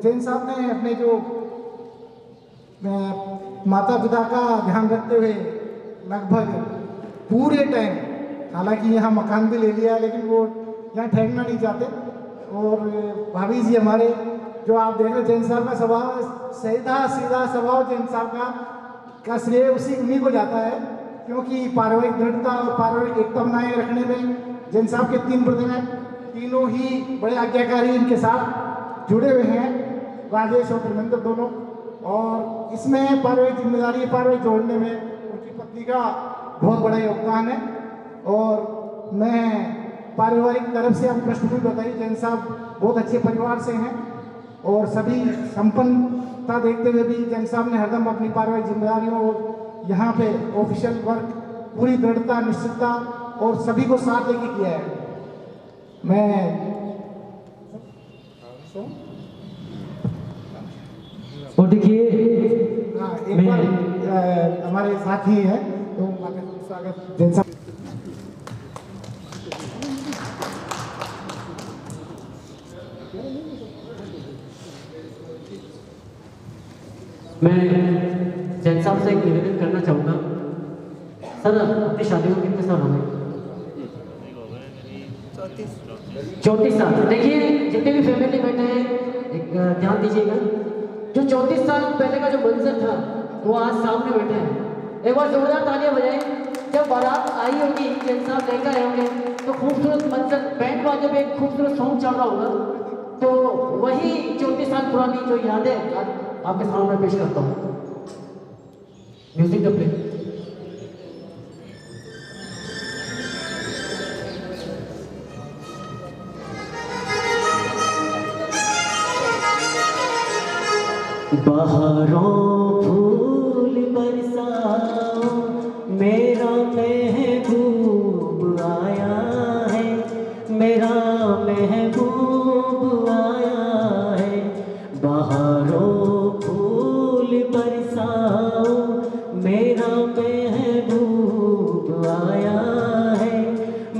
जैन साहब ने अपने जो माता पिता का ध्यान रखते हुए लगभग पूरे टाइम, हालांकि यहाँ मकान भी ले लिया लेकिन वो यहाँ ठहरना नहीं चाहते। और भाभी जी हमारे, जो आप देख रहे जैन साहब का स्वभाव सीधा सीधा स्वभाव, जैन साहब का श्रेय उन्हीं को जाता है, क्योंकि पारिवारिक दृढ़ता और पारिवारिक एकता बनाए रखने में जैन साहब के 3 ब्रदर हैं, तीनों ही बड़े आज्ञाकारी इनके साथ जुड़े हुए हैं, राजेश और धर्मेंद्र दोनों। और इसमें पारिवारिक जिम्मेदारी, पारिवारिक जोड़ने में उनकी पत्नी का बहुत बड़ा योगदान है। और मैं पारिवारिक तरफ से आप प्रश्न भी बताइए, जैन साहब बहुत अच्छे परिवार से हैं और सभी संपन्नता देखते हुए भी जैन साहब ने हरदम अपनी पारिवारिक जिम्मेदारियों और यहाँ पे ऑफिशियल वर्क पूरी दृढ़ता, निश्चितता और सभी को साथ लेके किया है। मैं और देखिए एक बार हमारे साथी हैं तो स्वागत जैन साहब। मैं जैन साहब से एक निवेदन करना चाहूँगा। सर, अपनी शादी को कितने साल हो गए? 34 साल। देखिए, जितने भी फैमिली बैठे हैं, एक ध्यान दीजिएगा, जो 34 साल पहले का जो मंजर था वो आज सामने बैठे हैं। एक बार जोरदार तालियां बजाएं। जब बारात आई होगी, जैन साहब लेकर आए होंगे, तो खूबसूरत मंजर, बैंड बाजे पे एक खूबसूरत सॉन्ग चल रहा होगा, तो वही 34 साल पुरानी जो यादें आपके सामने पेश करता हूँ। म्यूजिक का प्ले। बहारों फूल बरसाओ, मेरा महबूब आया है, मेरा महबूब आया है। बहारों फूल बरसाओ, मेरा महबूब आया है,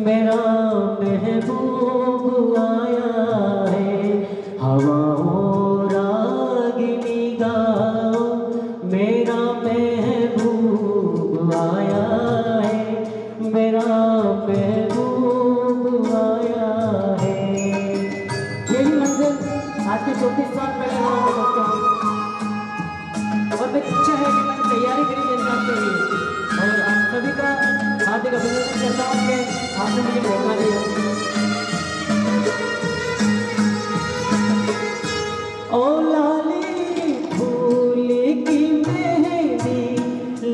मेरा महबूब आया है। हवाओं मेरा महबूब आया है, मेरा महबूब आया है। यही मंजिल आज के 34 साल पहले रहा हो सकता हूँ, और मेरी इच्छा है कि मैंने तैयारी करी जैन साहब के लिए, और आप सभी का हार्दिक अभिनंदन करता हूँ कि आपने मुझे मौका दिया। ओ लाली फूल की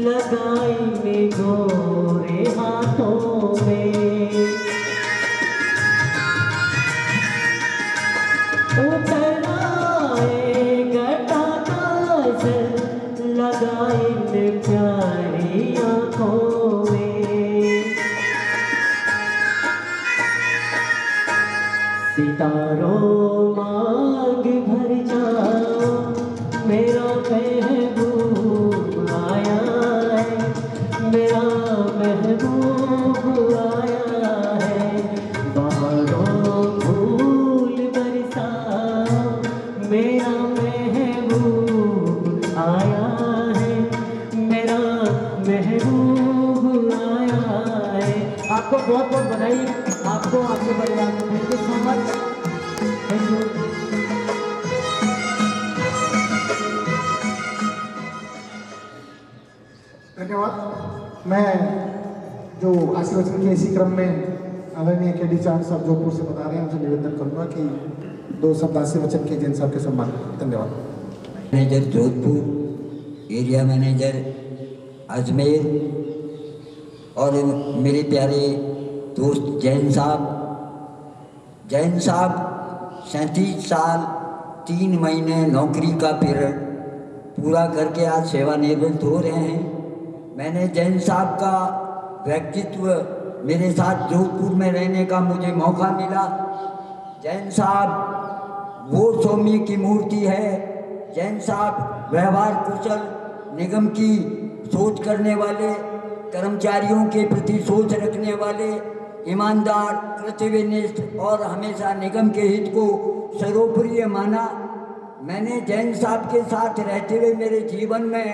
लगाई में गोरे हाथों में, उतर आए घटा काजल लगाई में प्यारी आंखों में। सितारों मांग भर जाओ, मेरा महबूब आया है, मेरा महबूब आया है। बहारों फूल बरसाओ, मेरा महबूब आया है, मेरा महबूब आया है। आपको बहुत बहुत बधाई, आपको आपके परिवार को। Thank you so much. Thank you. धन्यवाद। मैं जो आशीर्वचन के इसी क्रम में आदरणीय के डी चांद साहब जोधपुर से बता रहे हैं, उनसे निवेदन करूंगा कि 2 शब्द आशीर्वचन के जैन साहब के सम्मान। धन्यवाद। Manager Jodhpur, area manager Ajmer और मेरे प्यारे दोस्त जैन साहब। जैन साहब 37 साल 3 महीने नौकरी का पीरियड पूरा करके आज सेवानिवृत्त हो रहे हैं। मैंने जैन साहब का व्यक्तित्व, मेरे साथ जोधपुर में रहने का मुझे मौका मिला। जैन साहब वो सौम्य की मूर्ति है। जैन साहब व्यवहार कुशल, निगम की सोच करने वाले, कर्मचारियों के प्रति सोच रखने वाले, ईमानदार, कर्तव्यनिष्ठ और हमेशा निगम के हित को सर्वोपरि माना। मैंने जैन साहब के साथ रहते हुए मेरे जीवन में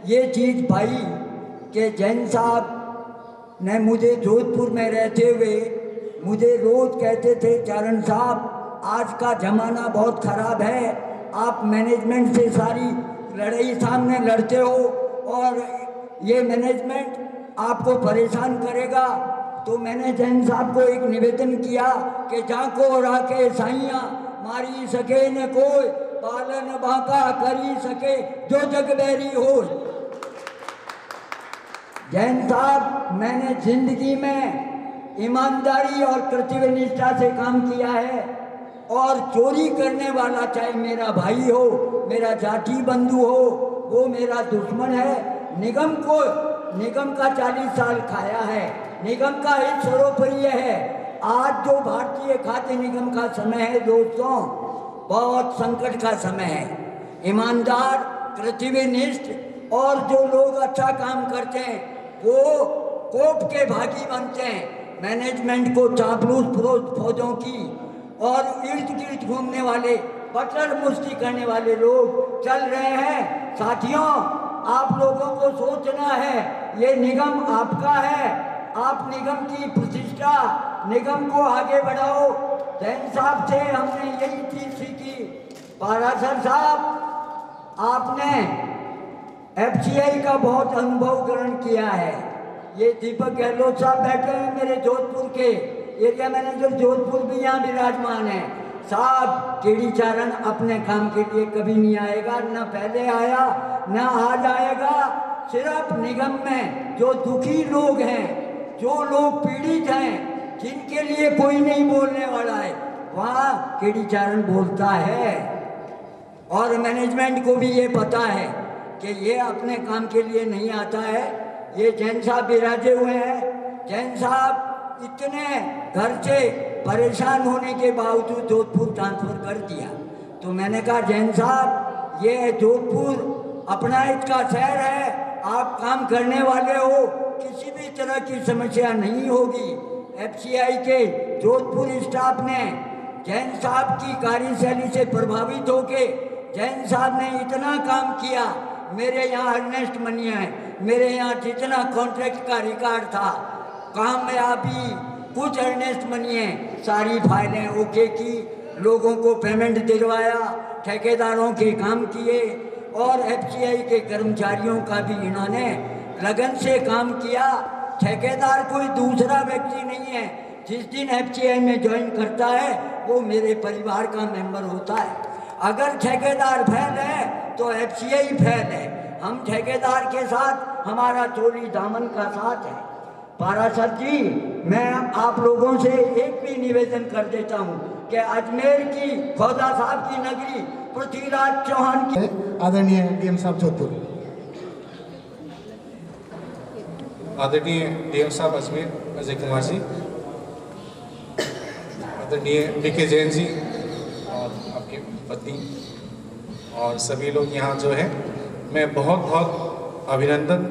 ये चीज़ पाई कि जैन साहब ने मुझे जोधपुर में रहते हुए मुझे रोज़ कहते थे, चरण साहब आज का ज़माना बहुत ख़राब है, आप मैनेजमेंट से सारी लड़ाई सामने लड़ते हो और ये मैनेजमेंट आपको परेशान करेगा। तो मैंने जैन साहब को एक निवेदन किया कि जाको राके साइया मारी सके न कोई, पालन बाका करी सके जो जग बैरी हो। जैन साहब, मैंने जिंदगी में ईमानदारी और कर्तव्य निष्ठा से काम किया है और चोरी करने वाला चाहे मेरा भाई हो, मेरा जाति बंधु हो, वो मेरा दुश्मन है। निगम का 40 साल खाया है, निगम का हित सर्वोपरि है। आज जो भारतीय खाद्य निगम का समय है दोस्तों, बहुत संकट का समय है। ईमानदार, कर्तव्यनिष्ठ और जो लोग अच्छा काम करते हैं वो कोप के भागी बनते हैं। मैनेजमेंट को चापलूस फौजों की और इर्द गिर्द घूमने वाले, बटर मुश्ती करने वाले लोग चल रहे हैं। साथियों, आप लोगों को सोचना है, ये निगम आपका है, आप निगम की प्रतिष्ठा, निगम को आगे बढ़ाओ। जैन साहब से हमने यही चीज सीखी। पारासर साहब, आपने FCI का बहुत अनुभव ग्रहण किया है। ये दीपक गहलोत साहब बैठे हैं मेरे जोधपुर के एरिया मैनेजर, जोधपुर भी यहाँ विराजमान है। साहब, केडी चारण अपने काम के लिए कभी नहीं आएगा, न पहले आया न आज आएगा। सिर्फ निगम में जो दुखी लोग हैं, जो लोग पीड़ित हैं, जिनके लिए कोई नहीं बोलने वाला है, वहाँ केडी चारण बोलता है। और मैनेजमेंट को भी ये पता है कि ये अपने काम के लिए नहीं आता है। ये जैन साहब विराजे हुए हैं। जैन साहब इतने घर से परेशान होने के बावजूद जोधपुर ट्रांसफर कर दिया। तो मैंने कहा, जैन साहब, ये जोधपुर अपना हित का शहर है, आप काम करने वाले हो, किसी भी तरह की समस्या नहीं होगी। FCI के जोधपुर स्टाफ ने जैन साहब की कार्यशैली से प्रभावित होके जैन साहब ने इतना काम किया। मेरे यहाँ अर्नेस्ट मनिया है, मेरे यहाँ जितना कॉन्ट्रैक्ट का रिकॉर्ड था, कामयाबी कुछ अर्नेस्ट मनिए, सारी फाइलें ओके की, लोगों को पेमेंट दिलवाया, ठेकेदारों के काम किए और FCI के कर्मचारियों का भी इन्होंने लगन से काम किया। ठेकेदार कोई दूसरा व्यक्ति नहीं है। जिस दिन FCI में ज्वाइन करता है वो मेरे परिवार का मेंबर होता है। अगर ठेकेदार फेल है तो FCI फेल है। हम ठेकेदार के साथ, हमारा चोरी दामन का साथ है। पारासर जी, मैं आप लोगों से एक भी निवेदन कर देता हूँ कि अजमेर की ख्वाजा साहब की नगरी पृथ्वीराज चौहान की आदरणीय DM साहब जोधपुर। आदरणीय DM साहब अजमेर अजय कुमार जी, आदरणीय DK जैन जी और आपकी पत्नी और सभी लोग यहाँ जो है, मैं बहुत बहुत अभिनंदन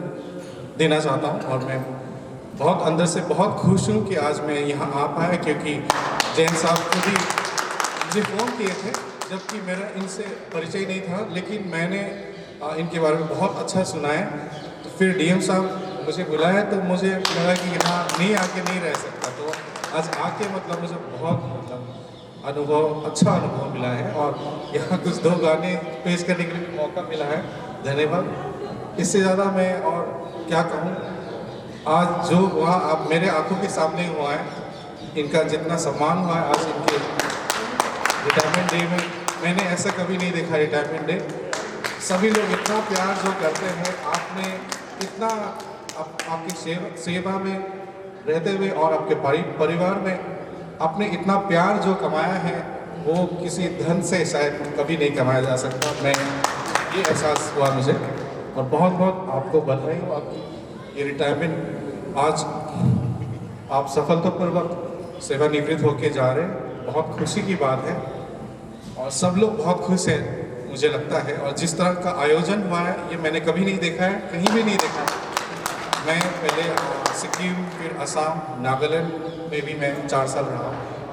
देना चाहता हूँ। और मैं बहुत अंदर से बहुत खुश हूँ कि आज मैं यहाँ आ पाया, क्योंकि जैन साहब खुद ही मुझे फ़ोन किए थे, जबकि मेरा इनसे परिचय नहीं था, लेकिन मैंने इनके बारे में बहुत अच्छा सुना है। तो फिर DM साहब मुझे बुलाया तो मुझे लगा कि यहाँ नहीं आके नहीं रह सकता। तो आज आके मतलब मुझे बहुत अच्छा अनुभव मिला है और यहाँ कुछ 2 गाने पेश करने के लिए मौका मिला है। धन्यवाद। इससे ज़्यादा मैं और क्या कहूँ। आज जो हुआ आप मेरे आंखों के सामने हुआ है, इनका जितना सम्मान हुआ है आज इनके रिटायरमेंट डे में, मैंने ऐसा कभी नहीं देखा। रिटायरमेंट डे सभी लोग इतना प्यार जो करते हैं, आपने इतना आपकी सेवा में रहते हुए और आपके परिवार में आपने इतना प्यार जो कमाया है, वो किसी धन से शायद कभी नहीं कमाया जा सकता। मैं ये एहसास हुआ मुझे। और बहुत बहुत आपको बधाई हो आपकी ये रिटायरमेंट। आज आप सफलतापूर्वक सेवानिवृत्त होके जा रहे हैं, बहुत खुशी की बात है और सब लोग बहुत खुश हैं मुझे लगता है। और जिस तरह का आयोजन हुआ है ये मैंने कभी नहीं देखा है, कहीं भी नहीं देखा है। मैं पहले सिक्किम, फिर असम, नागालैंड में भी मैं 4 साल रहा,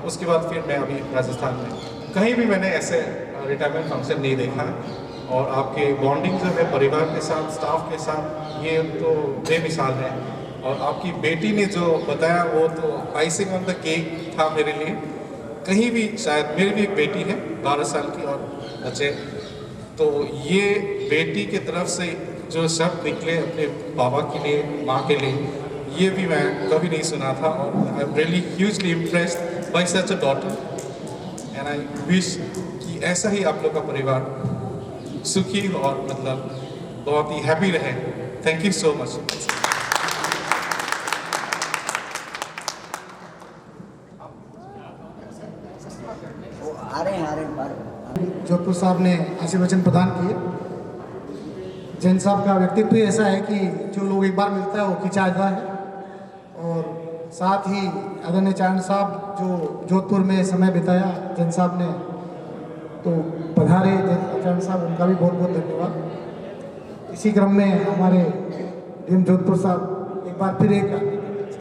उसके बाद फिर मैं अभी राजस्थान में, कहीं भी मैंने ऐसे रिटायरमेंट फंक्शन नहीं देखा है, और आपके बॉन्डिंग जो है परिवार के साथ, स्टाफ के साथ, ये तो बेमिसाल है। और आपकी बेटी ने जो बताया वो तो आइसिंग ऑन द केक था मेरे लिए। कहीं भी शायद, मेरी भी एक बेटी है 12 साल की और बच्चे, तो ये बेटी की तरफ से जो शब्द निकले अपने बाबा के लिए, माँ के लिए, ये भी मैं कभी नहीं सुना था। और I am really hugely impressed by such a daughter, and I wish कि ऐसा ही आप लोग का परिवार सुखी और मतलब बहुत ही हैप्पी रहे। Thank you so much. आ रहे हैं। जोधपुर साहब ने आशीर्वचन प्रदान किए। जैन साहब का व्यक्तित्व ऐसा है कि जो लोग एक बार मिलता है वो खिंचा जाता है। और साथ ही आदरणीय चारण साहब जो जोधपुर में समय बिताया जैन साहब ने, तो पधारे चारण साहब, उनका भी बहुत बहुत धन्यवाद। इसी क्रम में हमारे डीएम जोधपुर साहब एक बार फिर एक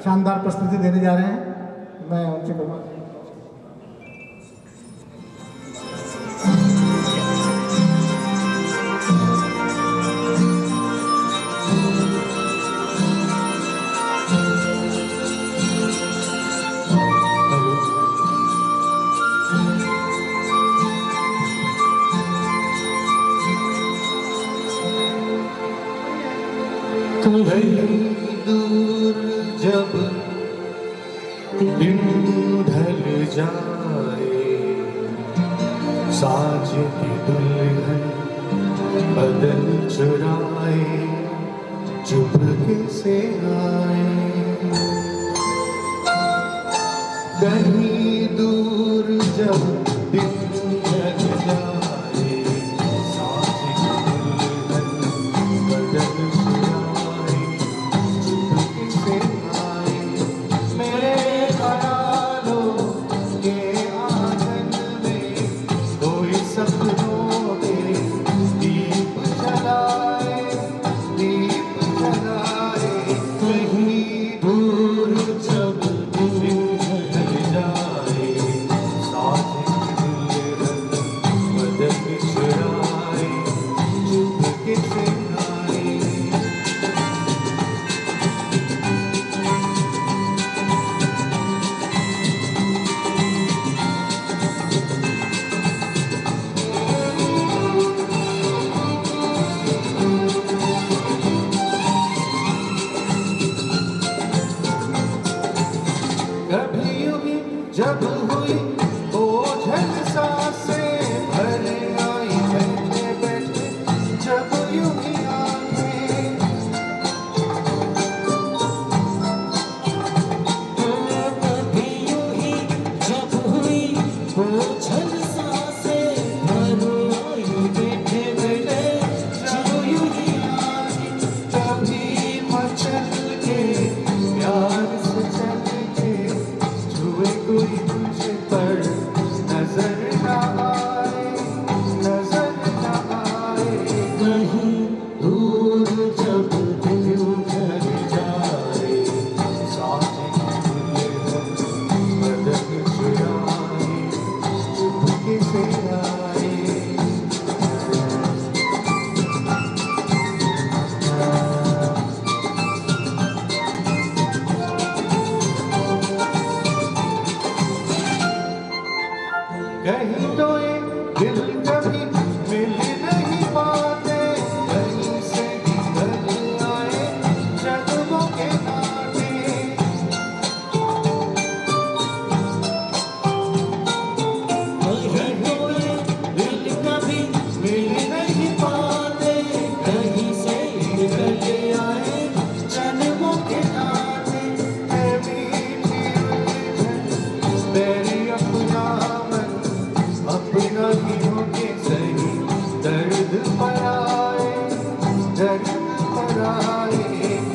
शानदार प्रस्तुति देने जा रहे हैं। मैं उनसे कहूँगा दूर जब दिन ढल जाए, साज की दुल्हन बदन चुराए, चुपके से आए। कहीं दूर जब दिन ढल जाए, साज की दुल्हन बदन चुराए, चुपके से आए। मेरे ख्यालों के आंगन में कोई सपनों के दीप जलाए, दीप जलाए। कहीं दूर जब दिन ढल जाए, साथ दुल्हन बदन चुराए, चुपके से आए। कभी यूं ही जब हुई ओझल सांसें भर आई बैठे बैठे, जब यूं ही आंखें। कभी यूं ही जब हुई ओझल सांसें भर आई बैठे बैठे, जब यूं ही आई, तभी मचल के प्यार से चल के छुए कोई तुझ पर नजर न आए, नजर न आए। कहीं दूर जब दिन ढल जाए, साथ दुल्हन बदन चुराए, चुपके से आए। कहीं तो ये दिल कभी मिल नहीं पाते, कहीं से निकल आए जन्मों के नाते। कहीं तो ये दिल कभी मिल नहीं पाते, कहीं से निकल आए जन्मों के नाते। है मीठी उलझन तेरी अपना मन, अपना ही होके सही दर्द पर आए, दर्द पर आए।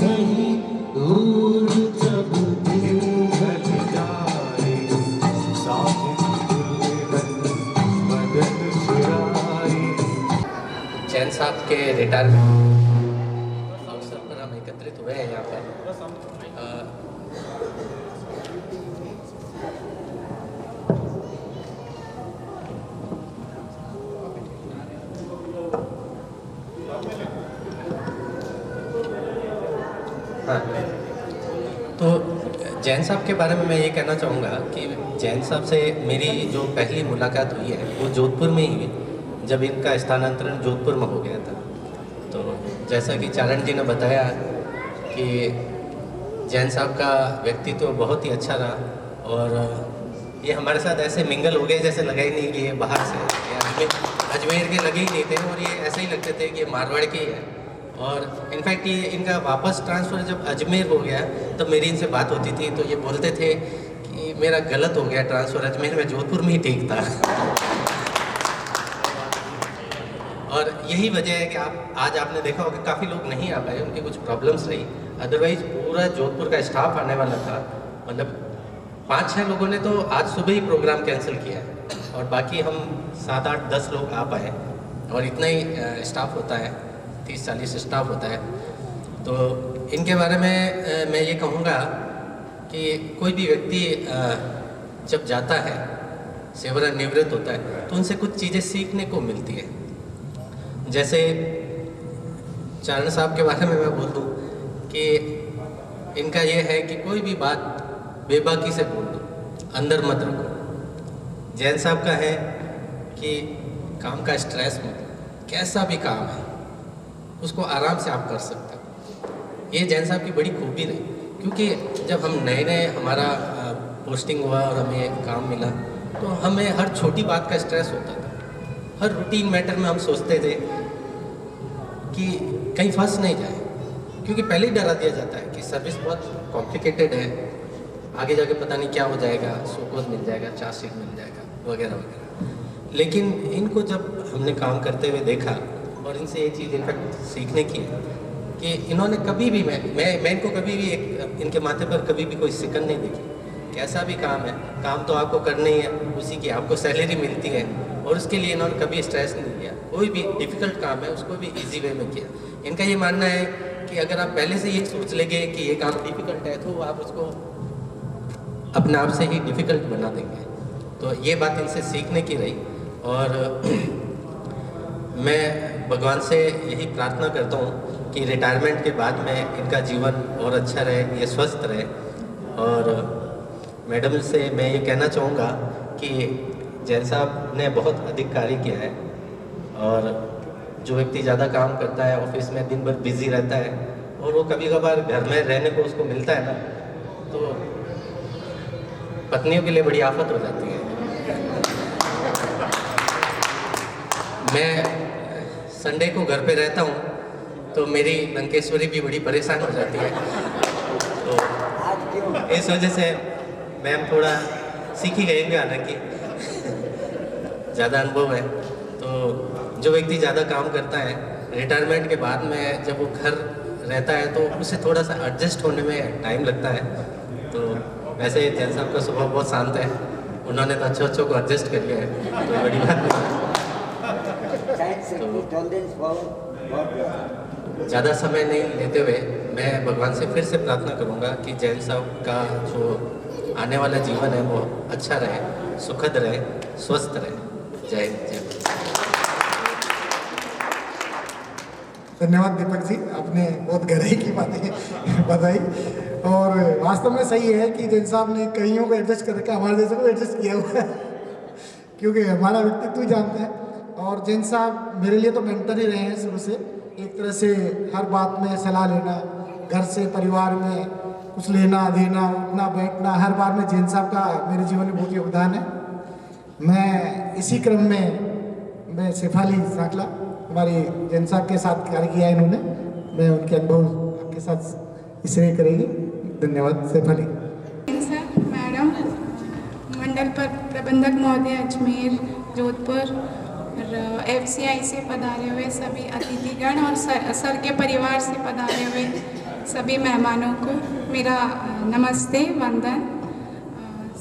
कहीं दूर जब दिन ढल जाए, साथ दुल्हन बदन चुराए। जैन साहब के रिटायरमेंट अवसर पर हम एकत्रित हुए हैं यहाँ पर। जैन साहब के बारे में मैं ये कहना चाहूँगा कि जैन साहब से मेरी जो पहली मुलाकात हुई है वो जोधपुर में ही हुई, जब इनका स्थानांतरण जोधपुर में हो गया था। तो जैसा कि चारण जी ने बताया कि जैन साहब का व्यक्तित्व बहुत ही अच्छा रहा और ये हमारे साथ ऐसे मिंगल हो गए जैसे लगा ही नहीं कि ये बाहर से, ये अजमेर के लगे ही नहीं थे और ये ऐसे ही लगते थे कि ये मारवाड़ के ही है। और इनफैक्ट ये इनका वापस ट्रांसफ़र जब अजमेर हो गया तब मेरी इनसे बात होती थी तो ये बोलते थे कि मेरा गलत हो गया ट्रांसफ़र अजमेर में, जोधपुर में ही ठीक था। और यही वजह है कि आज आपने देखा होगा काफ़ी लोग नहीं आ पाए, उनकी कुछ प्रॉब्लम्स रही, अदरवाइज़ पूरा जोधपुर का स्टाफ आने वाला था। मतलब 5-6 लोगों ने तो आज सुबह ही प्रोग्राम कैंसिल किया है और बाकी हम 7-8-10 लोग आ पाए और इतना ही स्टाफ होता है, 30-40 स्टाफ होता है। तो इनके बारे में मैं ये कहूँगा कि कोई भी व्यक्ति जब जाता है, सेवानिवृत्त होता है, तो उनसे कुछ चीज़ें सीखने को मिलती है। जैसे चारण साहब के बारे में मैं बोल दूँ कि इनका ये है कि कोई भी बात बेबाकी से बोल दो, अंदर मत रखो। जैन साहब का है कि काम का स्ट्रेस मत, कैसा भी काम है उसको आराम से आप कर सकते हो। ये जैन साहब की बड़ी खूबी रही, क्योंकि जब हम नए हमारा पोस्टिंग हुआ और हमें काम मिला तो हमें हर छोटी बात का स्ट्रेस होता था। हर रूटीन मैटर में हम सोचते थे कि कहीं फंस नहीं जाए, क्योंकि पहले ही डरा दिया जाता है कि सर्विस बहुत कॉम्प्लिकेटेड है, आगे जाके पता नहीं क्या हो जाएगा, शोकोज मिल जाएगा, चार्जशीट मिल जाएगा वगैरह वगैरह। लेकिन इनको जब हमने काम करते हुए देखा और इनसे ये चीज़ इनफैक्ट सीखने की है कि इन्होंने कभी भी मैं इनको कभी भी इनके माथे पर कभी भी कोई सिकन नहीं देखी। कैसा भी काम है, काम तो आपको करना ही है, उसी की आपको सैलरी मिलती है और उसके लिए इन्होंने कभी स्ट्रेस नहीं लिया। कोई भी डिफ़िकल्ट काम है उसको भी इजी वे में किया। इनका ये मानना है कि अगर आप पहले से ये सोच लेंगे कि ये काम डिफ़िकल्ट है तो आप उसको अपने आप से ही डिफ़िकल्ट बना देंगे। तो ये बात इनसे सीखने की रही और मैं भगवान से यही प्रार्थना करता हूँ कि रिटायरमेंट के बाद में इनका जीवन और अच्छा रहे, ये स्वस्थ रहे। और मैडम से मैं ये कहना चाहूँगा कि जैन साहब ने बहुत अधिक कार्य किया है और जो व्यक्ति ज़्यादा काम करता है, ऑफिस में दिन भर बिजी रहता है और वो कभी कभार घर में रहने को उसको मिलता है ना, तो पत्नियों के लिए बड़ी आफत हो जाती है। मैं संडे को घर पे रहता हूँ तो मेरी लंकेश्वरी भी बड़ी परेशान हो जाती है, तो इस वजह से मैम थोड़ा सीखी गई होंगे, हालांकि ज़्यादा अनुभव है। तो जो व्यक्ति ज़्यादा काम करता है रिटायरमेंट के बाद में जब वो घर रहता है तो उसे थोड़ा सा एडजस्ट होने में टाइम लगता है। तो वैसे जैन साहब का स्वभाव बहुत शांत है, उन्होंने तो अच्छों को एडजस्ट कर लिया है, तो बड़ी बात नहीं। ज़्यादा समय नहीं लेते हुए मैं भगवान से फिर से प्रार्थना करूँगा कि जैन साहब का जो आने वाला जीवन है वो अच्छा रहे, सुखद रहे, स्वस्थ रहे। जय हिंद, जय भारत। धन्यवाद दीपक जी, आपने बहुत गहराई की बातें बताई और वास्तव में सही है कि जैन साहब ने कईयों को एडजस्ट करके हमारे जैसे को एडजस्ट किया हुआ है, क्योंकि हमारा व्यक्तित्व ही जानते हैं। और जैन साहब मेरे लिए तो मेंटर ही रहे हैं शुरू से, एक तरह से हर बात में सलाह लेना, घर से परिवार में कुछ लेना देना, उठना बैठना, हर बार में जैन साहब का मेरे जीवन में बहुत योगदान है। मैं इसी क्रम में मैं शेफाली सांकला हमारी जैन साहब के साथ कार्य किया है इन्होंने, मैं उनके अनुभव आपके साथ इसलिए करेंगी। धन्यवाद शेफाली। सर, मैडम, मंडल पर प्रबंधक महोदय अजमेर जोधपुर और FCI से पधारे हुए सभी अतिथिगण और सर के परिवार से पधारे हुए सभी मेहमानों को मेरा नमस्ते, वंदन।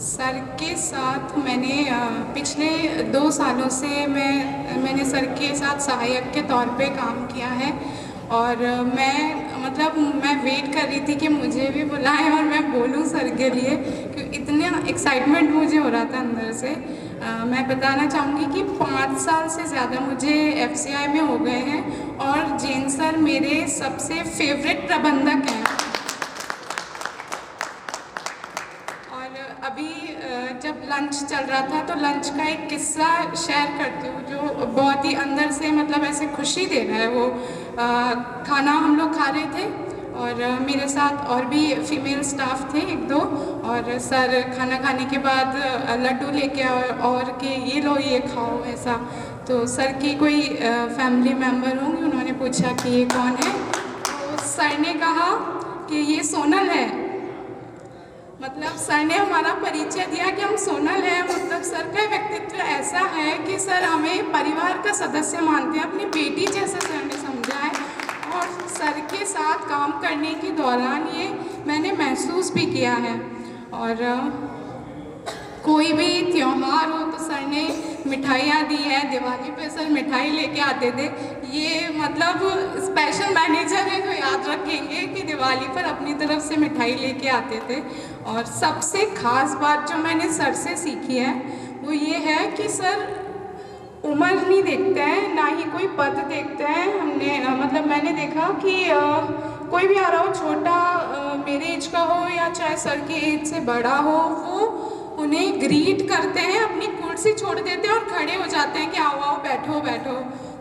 सर के साथ मैंने पिछले 2 सालों से मैंने सर के साथ सहायक के तौर पे काम किया है और मैं वेट कर रही थी कि मुझे भी बुलाएं और मैं बोलूं सर के लिए, क्योंकि इतना एक्साइटमेंट मुझे हो रहा था अंदर से। मैं बताना चाहूँगी कि 5 साल से ज़्यादा मुझे FCI में हो गए हैं और जैन सर मेरे सबसे फेवरेट प्रबंधक हैं। लंच चल रहा था, तो लंच का एक किस्सा शेयर करती हूँ जो बहुत ही अंदर से मतलब ऐसे खुशी दे रहा है। वो खाना हम लोग खा रहे थे और मेरे साथ और भी फीमेल स्टाफ थे एक दो, और सर खाना खाने के बाद लड्डू लेके आए और कि ये लो ये खाओ ऐसा। तो सर की कोई फैमिली मेम्बर होंगी, उन्होंने पूछा कि ये कौन है, तो सर ने कहा कि ये सोनल है। मतलब सर ने हमारा परिचय दिया कि हम सोनल हैं। मतलब सर का व्यक्तित्व ऐसा है कि सर हमें परिवार का सदस्य मानते हैं, अपनी बेटी जैसा सर ने समझा है। और सर के साथ काम करने के दौरान ये मैंने महसूस भी किया है। और कोई भी त्यौहार हो तो सर ने मिठाइयाँ दी है। दिवाली पे सर मिठाई लेके आते थे। ये मतलब स्पेशल मैनेजर है जो याद रखेंगे कि दिवाली पर अपनी तरफ से मिठाई लेके आते थे। और सबसे ख़ास बात जो मैंने सर से सीखी है वो ये है कि सर उम्र नहीं देखते हैं, ना ही कोई पद देखते हैं। हमने मतलब मैंने देखा कि कोई भी आ रहा हो, छोटा मेरे एज का हो या चाहे सर की एज से बड़ा हो, वो उन्हें ग्रीट करते हैं, अपनी कुर्सी छोड़ देते हैं और खड़े हो जाते हैं कि आओ आओ बैठो बैठो।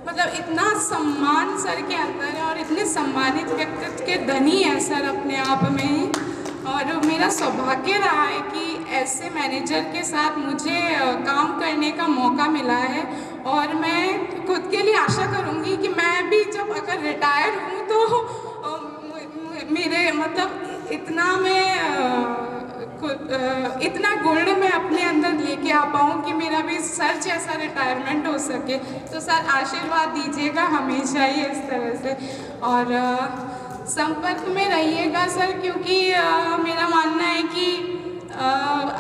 मतलब इतना सम्मान सर के अंदर है और इतने सम्मानित व्यक्तित्व के धनी है सर अपने आप में ही। और मेरा सौभाग्य रहा है कि ऐसे मैनेजर के साथ मुझे काम करने का मौका मिला है। और मैं खुद के लिए आशा करूँगी कि मैं भी जब अगर रिटायर हूँ तो मेरे मतलब इतना गुण मैं अपने अंदर लेके आ पाऊँ कि मेरा भी सर जैसा रिटायरमेंट हो सके। तो सर आशीर्वाद दीजिएगा हमेशा ही इस तरह से, और संपर्क में रहिएगा सर, क्योंकि मेरा मानना है कि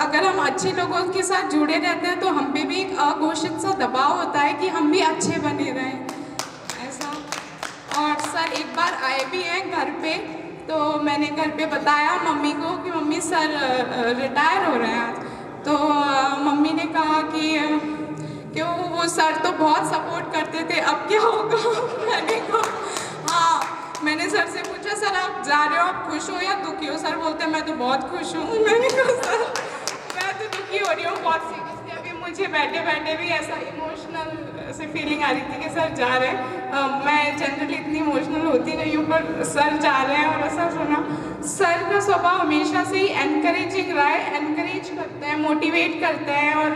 अगर हम अच्छे लोगों के साथ जुड़े रहते हैं तो हम पे भी एक अघोषित सा दबाव होता है कि हम भी अच्छे बने रहें ऐसा। और सर एक बार आए भी हैं घर पे, तो मैंने घर पे बताया मम्मी को कि मम्मी सर रिटायर हो रहे हैं। तो मम्मी ने कहा कि वो सर तो बहुत सपोर्ट करते थे, अब क्या होगा। मैंने कहा हाँ, मैंने सर से पूछा सर आप जा रहे हो, आप खुश हो या दुखी हो? सर बोलते मैं तो बहुत खुश हूँ। मैंने कहा सर मैं तो दुखी हो रही हूँ बहुत सीरियसली। अभी मुझे बैठे बैठे भी ऐसा इमोशनल से फीलिंग आ रही थी कि सर जा रहे हैं। मैं जनरली इतनी इमोशनल होती नहीं हूँ, पर सर जा रहे हैं और ऐसा सुना। सर का स्वभाव हमेशा से ही एनकरेजिंग रहा है, एनकरेज करते हैं, मोटिवेट करते हैं। और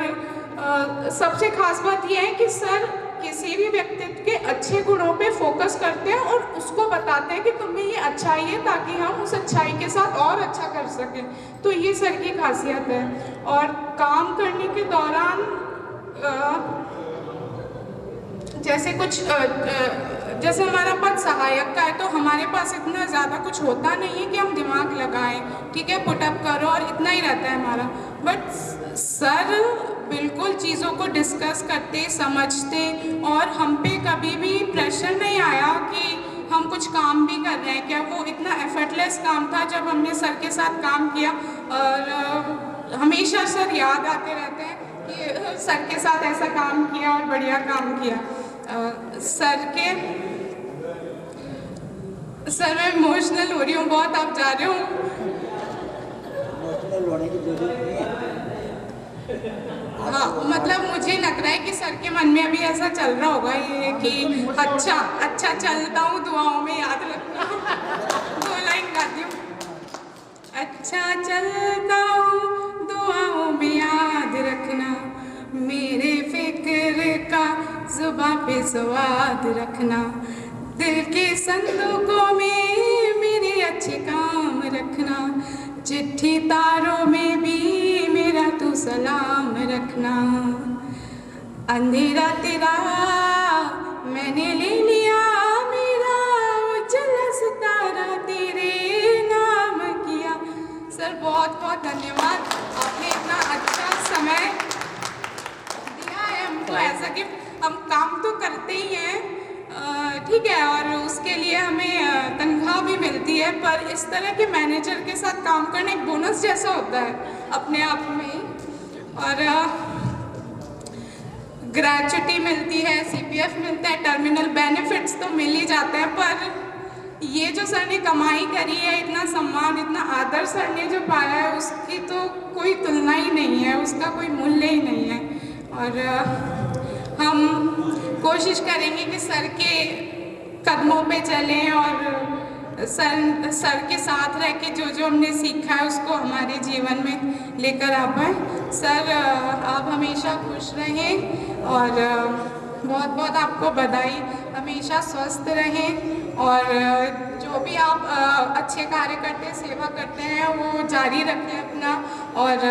सबसे खास बात यह है कि सर किसी भी व्यक्तित्व के अच्छे गुणों पे फोकस करते हैं और उसको बताते हैं कि तुम्हें ये अच्छाई है, ताकि हम उस अच्छाई के साथ और अच्छा कर सकें। तो ये सर की खासियत है। और काम करने के दौरान जैसे जैसे हमारा पद सहायक का है तो हमारे पास इतना ज़्यादा कुछ होता नहीं है कि हम दिमाग लगाएं, ठीक है पुटअप करो और इतना ही रहता है हमारा। बट सर बिल्कुल चीज़ों को डिस्कस करते, समझते, और हम पे कभी भी प्रेशर नहीं आया कि हम कुछ काम भी कर रहे हैं क्या। वो इतना एफर्टलेस काम था जब हमने सर के साथ काम किया। और हमेशा सर याद आते रहते हैं कि सर के साथ ऐसा काम किया और बढ़िया काम किया। सर मैं इमोशनल हो रही हूँ बहुत, आप जा रहे हो। इमोशनल होने की जरूरत नहीं है। हाँ, मतलब मुझे लग रहा है कि सर के मन में अभी ऐसा चल रहा होगा ये कि अच्छा चलता हूँ, दुआओं में याद रखना। 2 लाइन गाती हूँ। अच्छा चलता हूँ दुआओं में याद रखना, मेरे फिक्र का जुबां पे स्वाद रखना, दिल के संदूकों में मेरे अच्छे काम रखना, चिट्ठी तारों में भी मेरा तू सलाम रखना। अंधेरा तेरा मैंने ले लिया, मेरा उजला सितारा तेरे नाम किया। सर बहुत बहुत धन्यवाद, आपने इतना अच्छा समय दिया है हमको ऐसा कि हम काम तो करते ही हैं, ठीक है, और उसके लिए हमें तनख्वाह भी मिलती है, पर इस तरह के मैनेजर के साथ काम करना एक बोनस जैसा होता है अपने आप में। और ग्रेच्युटी मिलती है, CPF मिलता है, टर्मिनल बेनिफिट्स तो मिल ही जाते हैं, पर ये जो सर ने कमाई करी है, इतना सम्मान, इतना आदर सर ने जो पाया है, उसकी तो कोई तुलना ही नहीं है, उसका कोई मूल्य ही नहीं है। और हम कोशिश करेंगे कि सर के कदमों पे चलें और सर के साथ रह के जो जो हमने सीखा है उसको हमारे जीवन में लेकर आ पाए। सर आप हमेशा खुश रहें और बहुत बहुत आपको बधाई, हमेशा स्वस्थ रहें और जो भी आप अच्छे कार्य करते हैं, सेवा करते हैं, वो जारी रखें अपना, और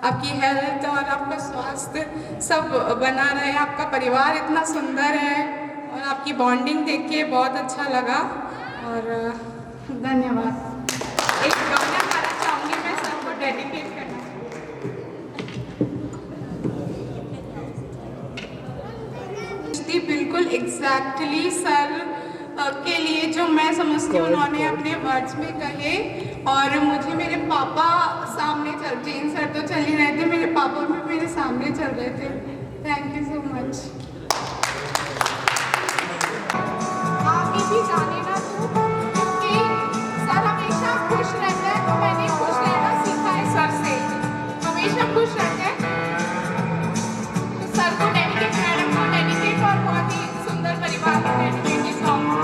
आपकी हेल्थ और आपका स्वास्थ्य सब बना रहे। आपका परिवार इतना सुंदर है और आपकी बॉन्डिंग देख के बहुत अच्छा लगा और धन्यवाद। एक गाना गाना चाहूँगी मैं सर को डेडिकेट करना। बिल्कुल एग्जैक्टली सर के लिए जो मैं समझती हूँ उन्होंने अपने वर्ड्स में कहे, और मुझे मेरे पापा सामने जैन सर तो चल ही रहे थे, मेरे पापा भी मेरे सामने चल रहे थे। Thank you so much. आगे भी जाने ना तू, क्योंकि सर हमेशा खुश रहता है, तो मैंने खुश रहना सीखा है सर से, हमेशा खुश रहता है। तो सर को डेडिकेट, मैडम को डेडिकेट और बहुत ही सुंदर परिवार को डेडिकेट ये सॉन्ग।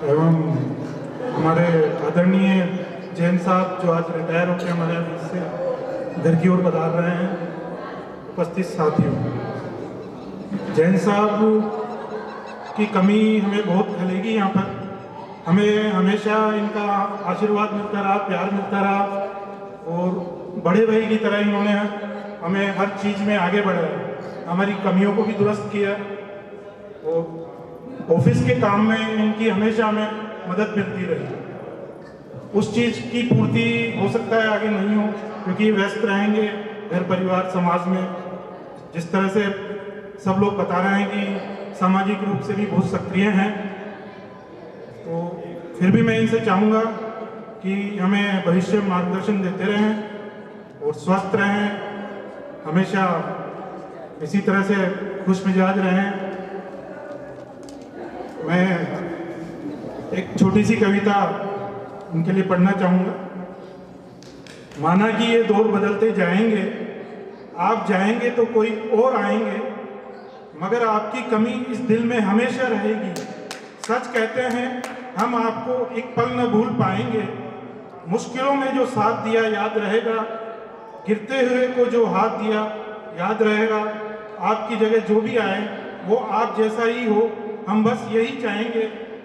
एवं हमारे आदरणीय जैन साहब जो आज रिटायर होकर हमारे ऑफिस से घर की ओर पधार रहे हैं, उपस्थित साथियों, जैन साहब की कमी हमें बहुत खलेगी यहाँ पर। हमें हमेशा इनका आशीर्वाद मिलता रहा, प्यार मिलता रहा और बड़े भाई की तरह इन्होंने हमें हर चीज़ में आगे बढ़ाया, हमारी कमियों को भी दुरुस्त किया और ऑफिस के काम में इनकी हमेशा हमें मदद मिलती रही। उस चीज़ की पूर्ति हो सकता है आगे नहीं हो, क्योंकि व्यस्त रहेंगे घर परिवार समाज में। जिस तरह से सब लोग बता रहे हैं कि सामाजिक रूप से भी बहुत सक्रिय हैं, तो फिर भी मैं इनसे चाहूँगा कि हमें भविष्य में मार्गदर्शन देते रहें और स्वस्थ रहें, हमेशा इसी तरह से खुश मिजाज रहें। मैं एक छोटी सी कविता उनके लिए पढ़ना चाहूँगा। माना कि ये दौर बदलते जाएंगे, आप जाएंगे तो कोई और आएंगे, मगर आपकी कमी इस दिल में हमेशा रहेगी। सच कहते हैं हम आपको एक पल न भूल पाएंगे। मुश्किलों में जो साथ दिया याद रहेगा, गिरते हुए को जो हाथ दिया याद रहेगा। आपकी जगह जो भी आए वो आप जैसा ही हो, हम बस यही चाहेंगे।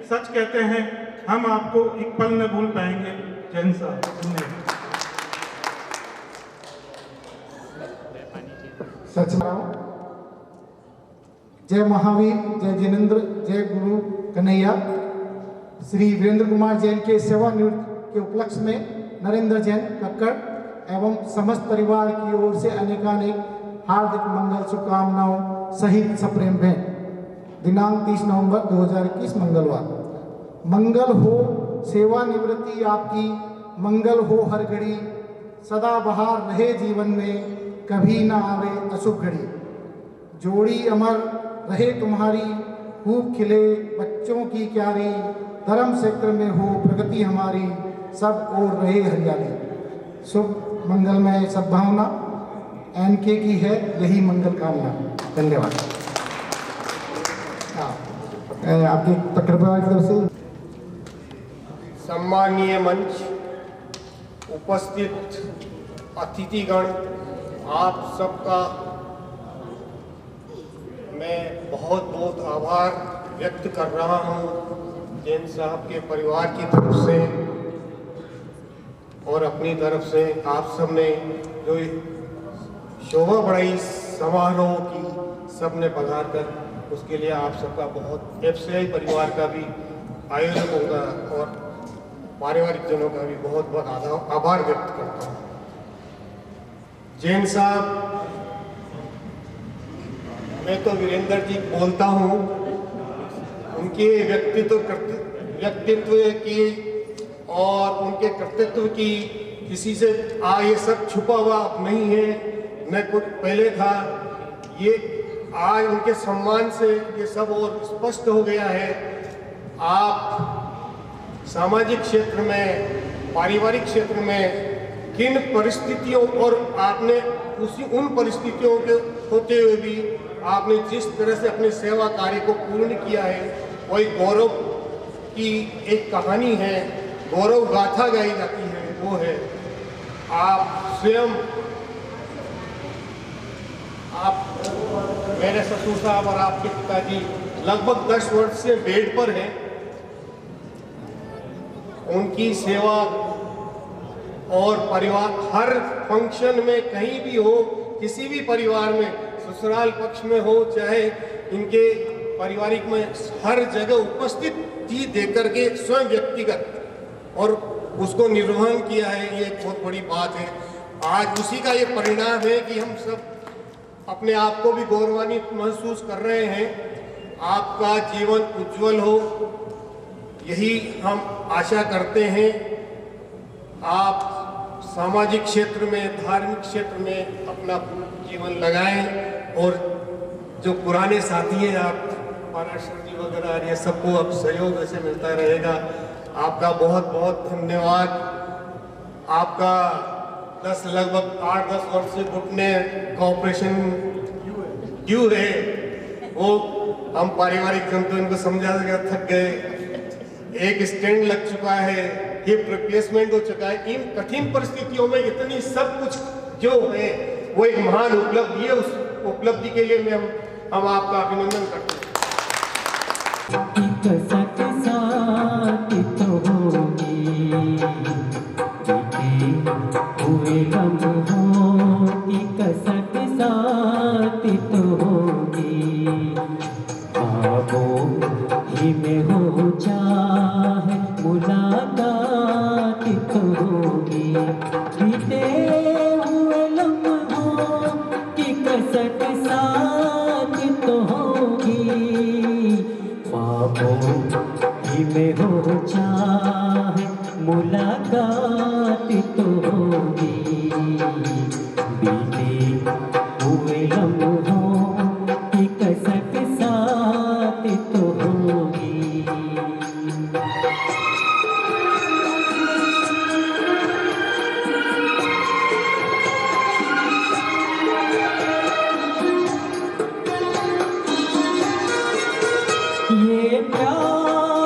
सच कहते हैं हम आपको एक पल न भूल पाएंगे। जैन साहब, धन्यवाद। सच में जय महावीर, जय जिनेन्द्र, जय गुरु कन्हैया। श्री वीरेंद्र कुमार जैन के सेवानिवृत्ति के उपलक्ष्य में नरेंद्र जैन कक्कड़ एवं समस्त परिवार की ओर से अनेकानेक हार्दिक मंगल शुभकामनाओं सहित सप्रेम भेंट। दिनांक 30 नवंबर 2021 मंगलवार। मंगल हो सेवानिवृत्ति आपकी, मंगल हो हर घड़ी, सदा बहार रहे जीवन में, कभी ना आवे अशुभ घड़ी। जोड़ी अमर रहे तुम्हारी, खूब खिले बच्चों की क्यारी, धर्म क्षेत्र में हो प्रगति हमारी, सब ओर रहे हरियाली। शुभ मंगलमय सद्भावना एनके की है यही मंगल कामना। धन्यवाद। आपकी तकरीबन की तरफ से सम्मानीय मंच, उपस्थित अतिथिगण, आप सबका मैं बहुत बहुत आभार व्यक्त कर रहा हूं जैन साहब के परिवार की तरफ से और अपनी तरफ से। आप सब ने जो शोभा बढ़ाई समारोह की, सब ने पधार कर, उसके लिए आप सबका बहुत एफसीआई परिवार का भी, आयोजकों का और पारिवारिक जनों का भी बहुत बहुत आभार व्यक्त करता हूँ। जैन साहब, मैं तो वीरेंद्र जी बोलता हूँ, उनके व्यक्तित्व की और उनके कर्तृत्व की किसी से ये सब छुपा हुआ नहीं है, न कुछ पहले था। ये आज उनके सम्मान से ये सब और स्पष्ट हो गया है। आप सामाजिक क्षेत्र में, पारिवारिक क्षेत्र में किन परिस्थितियों, और आपने उन परिस्थितियों के होते हुए भी आपने जिस तरह से अपने सेवा कार्य को पूर्ण किया है, वही गौरव की एक कहानी है, गौरव गाथा गाई जाती है। वो है आप स्वयं, आप मेरे ससुर साहब और आपके पिताजी लगभग 10 वर्ष से बेड पर हैं। उनकी सेवा और परिवार हर फंक्शन में कहीं भी हो, किसी भी परिवार में, ससुराल पक्ष में हो चाहे इनके पारिवारिक में, हर जगह उपस्थिति देकर के स्वयं व्यक्तिगत और उसको निर्वहन किया है। ये एक बहुत बड़ी बात है। आज उसी का ये परिणाम है कि हम सब अपने आप को भी गौरवान्वित महसूस कर रहे हैं। आपका जीवन उज्जवल हो, यही हम आशा करते हैं। आप सामाजिक क्षेत्र में, धार्मिक क्षेत्र में अपना जीवन लगाएं और जो पुराने साथी हैं, आप पाराशर जी वगैरह, ये सबको अब सहयोग ऐसे मिलता रहेगा। आपका बहुत बहुत धन्यवाद। आपका लगभग 8-10 वर्ष से घुटने कॉपरेशन ड्यू है, वो हम पारिवारिक जन इनको समझा थक गए। एक स्टैंड लग चुका है, हिप रिप्लेसमेंट हो चुका है। इन कठिन परिस्थितियों में इतनी सब कुछ जो है वो एक महान उपलब्धि है। उस उपलब्धि के लिए हम आपका अभिनंदन करते हैं। में हो चाहे मुलाकात तो होगी, बीते हुए लम्हों की कसक साथ तो होगी। ख्वाबों ही में हो चाहे मुलाकात तो होगी, बीते हुए लम्हों की कसक साथ तो होगी। ये प्यार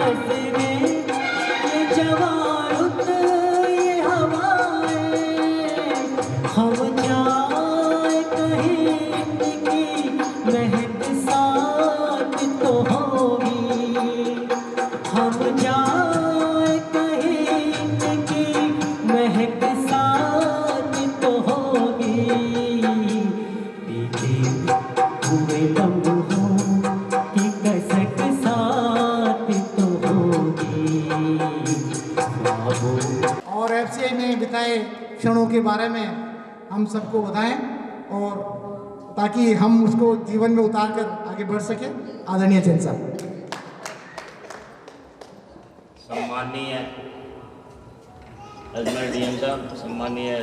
नजरें ये जवारुत ये हवाएं हम जाए कहीं इनकी महक साथ तो होगी हम जाए कहीं इनकी महक साथ तो होगी बीते हुए लम्हों की कसक साथ तो होगी ख्वाबों और एफसीआई में बिताए क्षणों के बारे में हम सबको बताएं और ताकि हम उसको जीवन में उतार कर आगे बढ़ सके। आदरणीय जैन साहब। सम्माननीय अजमेर डीएम साहब, सम्माननीय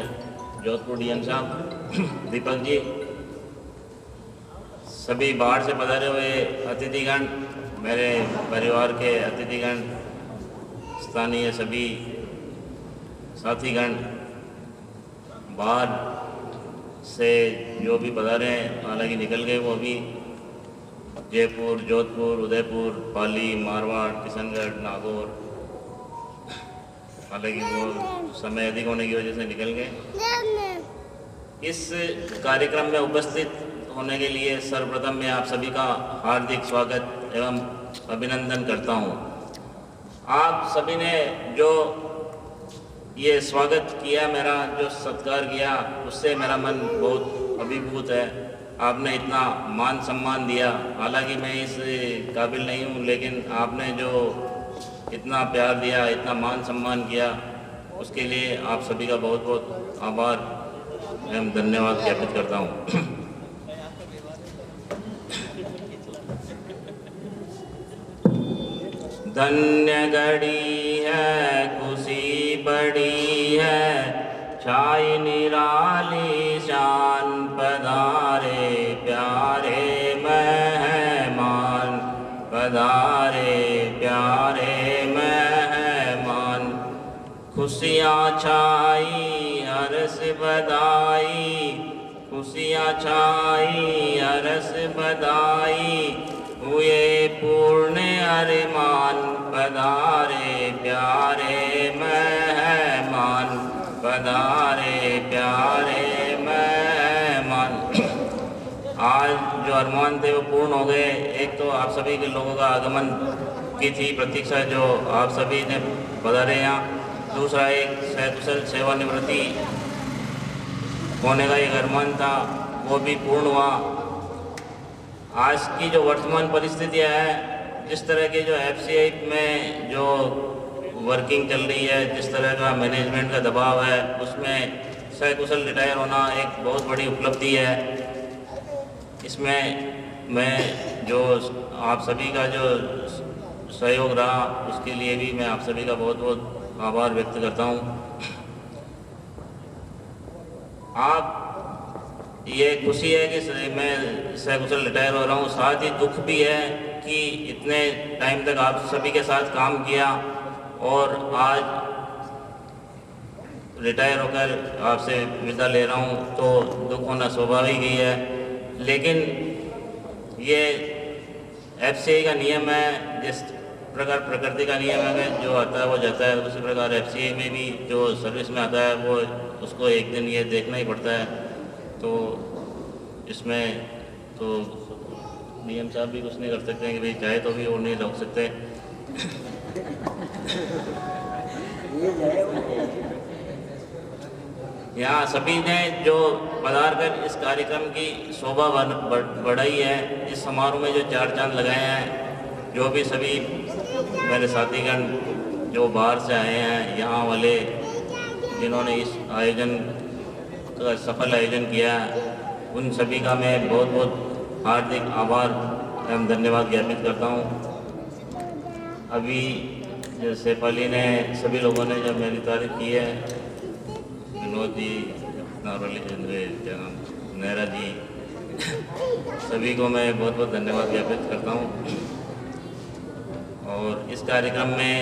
जोधपुर डीएम साहब, दीपक जी, सभी बाहर से पधारे हुए अतिथिगण, मेरे परिवार के अतिथिगण, स्थानीय सभी साथीगण, बाहर से जो भी पधारे हैं, हालांकि निकल गए वो भी, जयपुर, जोधपुर, उदयपुर, पाली, मारवाड़, किशनगढ़, नागौर, हालांकि वो समय अधिक होने की वजह से निकल गए। इस कार्यक्रम में उपस्थित होने के लिए सर्वप्रथम मैं आप सभी का हार्दिक स्वागत एवं अभिनंदन करता हूं। आप सभी ने जो ये स्वागत किया, मेरा जो सत्कार किया, उससे मेरा मन बहुत अभिभूत है। आपने इतना मान सम्मान दिया, हालांकि मैं इस काबिल नहीं हूँ, लेकिन आपने जो इतना प्यार दिया, इतना मान सम्मान किया, उसके लिए आप सभी का बहुत बहुत आभार एवं धन्यवाद ज्ञापित करता हूँ। धन्य घड़ी है, खुशी बड़ी है, छाई निराली शान पधारे प्यारे मेहमान, पधारे प्यारे मेहमान। खुशियाँ छाई हर्ष बधाई, खुशियाँ छाई हर्ष बधाई, हुए पूर्ण अरमान, पधारे प्यारे मेहमान, पधारे प्यारे मेहमान। आज जो अरमान थे वो पूर्ण हो गए। एक तो आप सभी के लोगों का आगमन की थी प्रतीक्षा, जो आप सभी ने पधारे यहाँ। दूसरा एक सकुशल सेवानिवृत्ति होने का एक अरमान था, वो भी पूर्ण हुआ। आज की जो वर्तमान परिस्थितियाँ हैं, जिस तरह के जो एफसीआई में जो वर्किंग चल रही है, जिस तरह का मैनेजमेंट का दबाव है, उसमें सकुशल रिटायर होना एक बहुत बड़ी उपलब्धि है। इसमें मैं जो आप सभी का जो सहयोग रहा, उसके लिए भी मैं आप सभी का बहुत बहुत आभार व्यक्त करता हूँ। आप ये खुशी है कि मैं सकुशल रिटायर हो रहा हूँ, साथ ही दुख भी है कि इतने टाइम तक आप सभी के साथ काम किया और आज रिटायर होकर आपसे विदा ले रहा हूँ, तो दुख होना स्वाभाविक ही है। लेकिन ये एफसीआई का नियम है, जिस प्रकार प्रकृति का नियम है, जो आता है वो जाता है, उसी प्रकार एफसीआई में भी जो सर्विस में आता है वो उसको एक दिन ये देखना ही पड़ता है। तो इसमें तो डीएम साहब भी कुछ नहीं कर सकते हैं कि भाई चाहे तो भी वो नहीं रोक सकते। यहाँ सभी ने जो पधार कर इस कार्यक्रम की शोभा बढ़ाई है, इस समारोह में जो चार चांद लगाए हैं, जो भी सभी मेरे साथीगण जो बाहर से आए हैं, यहाँ वाले जिन्होंने इस आयोजन का सफल आयोजन किया, उन सभी का मैं बहुत बहुत हार्दिक आभार एवं धन्यवाद ज्ञापित करता हूँ। अभी जैसे पाली ने सभी लोगों ने जब मेरी तारीफ की है, विनोद जी, नारोली नेहरा जी, सभी को मैं बहुत बहुत धन्यवाद ज्ञापित करता हूँ। और इस कार्यक्रम में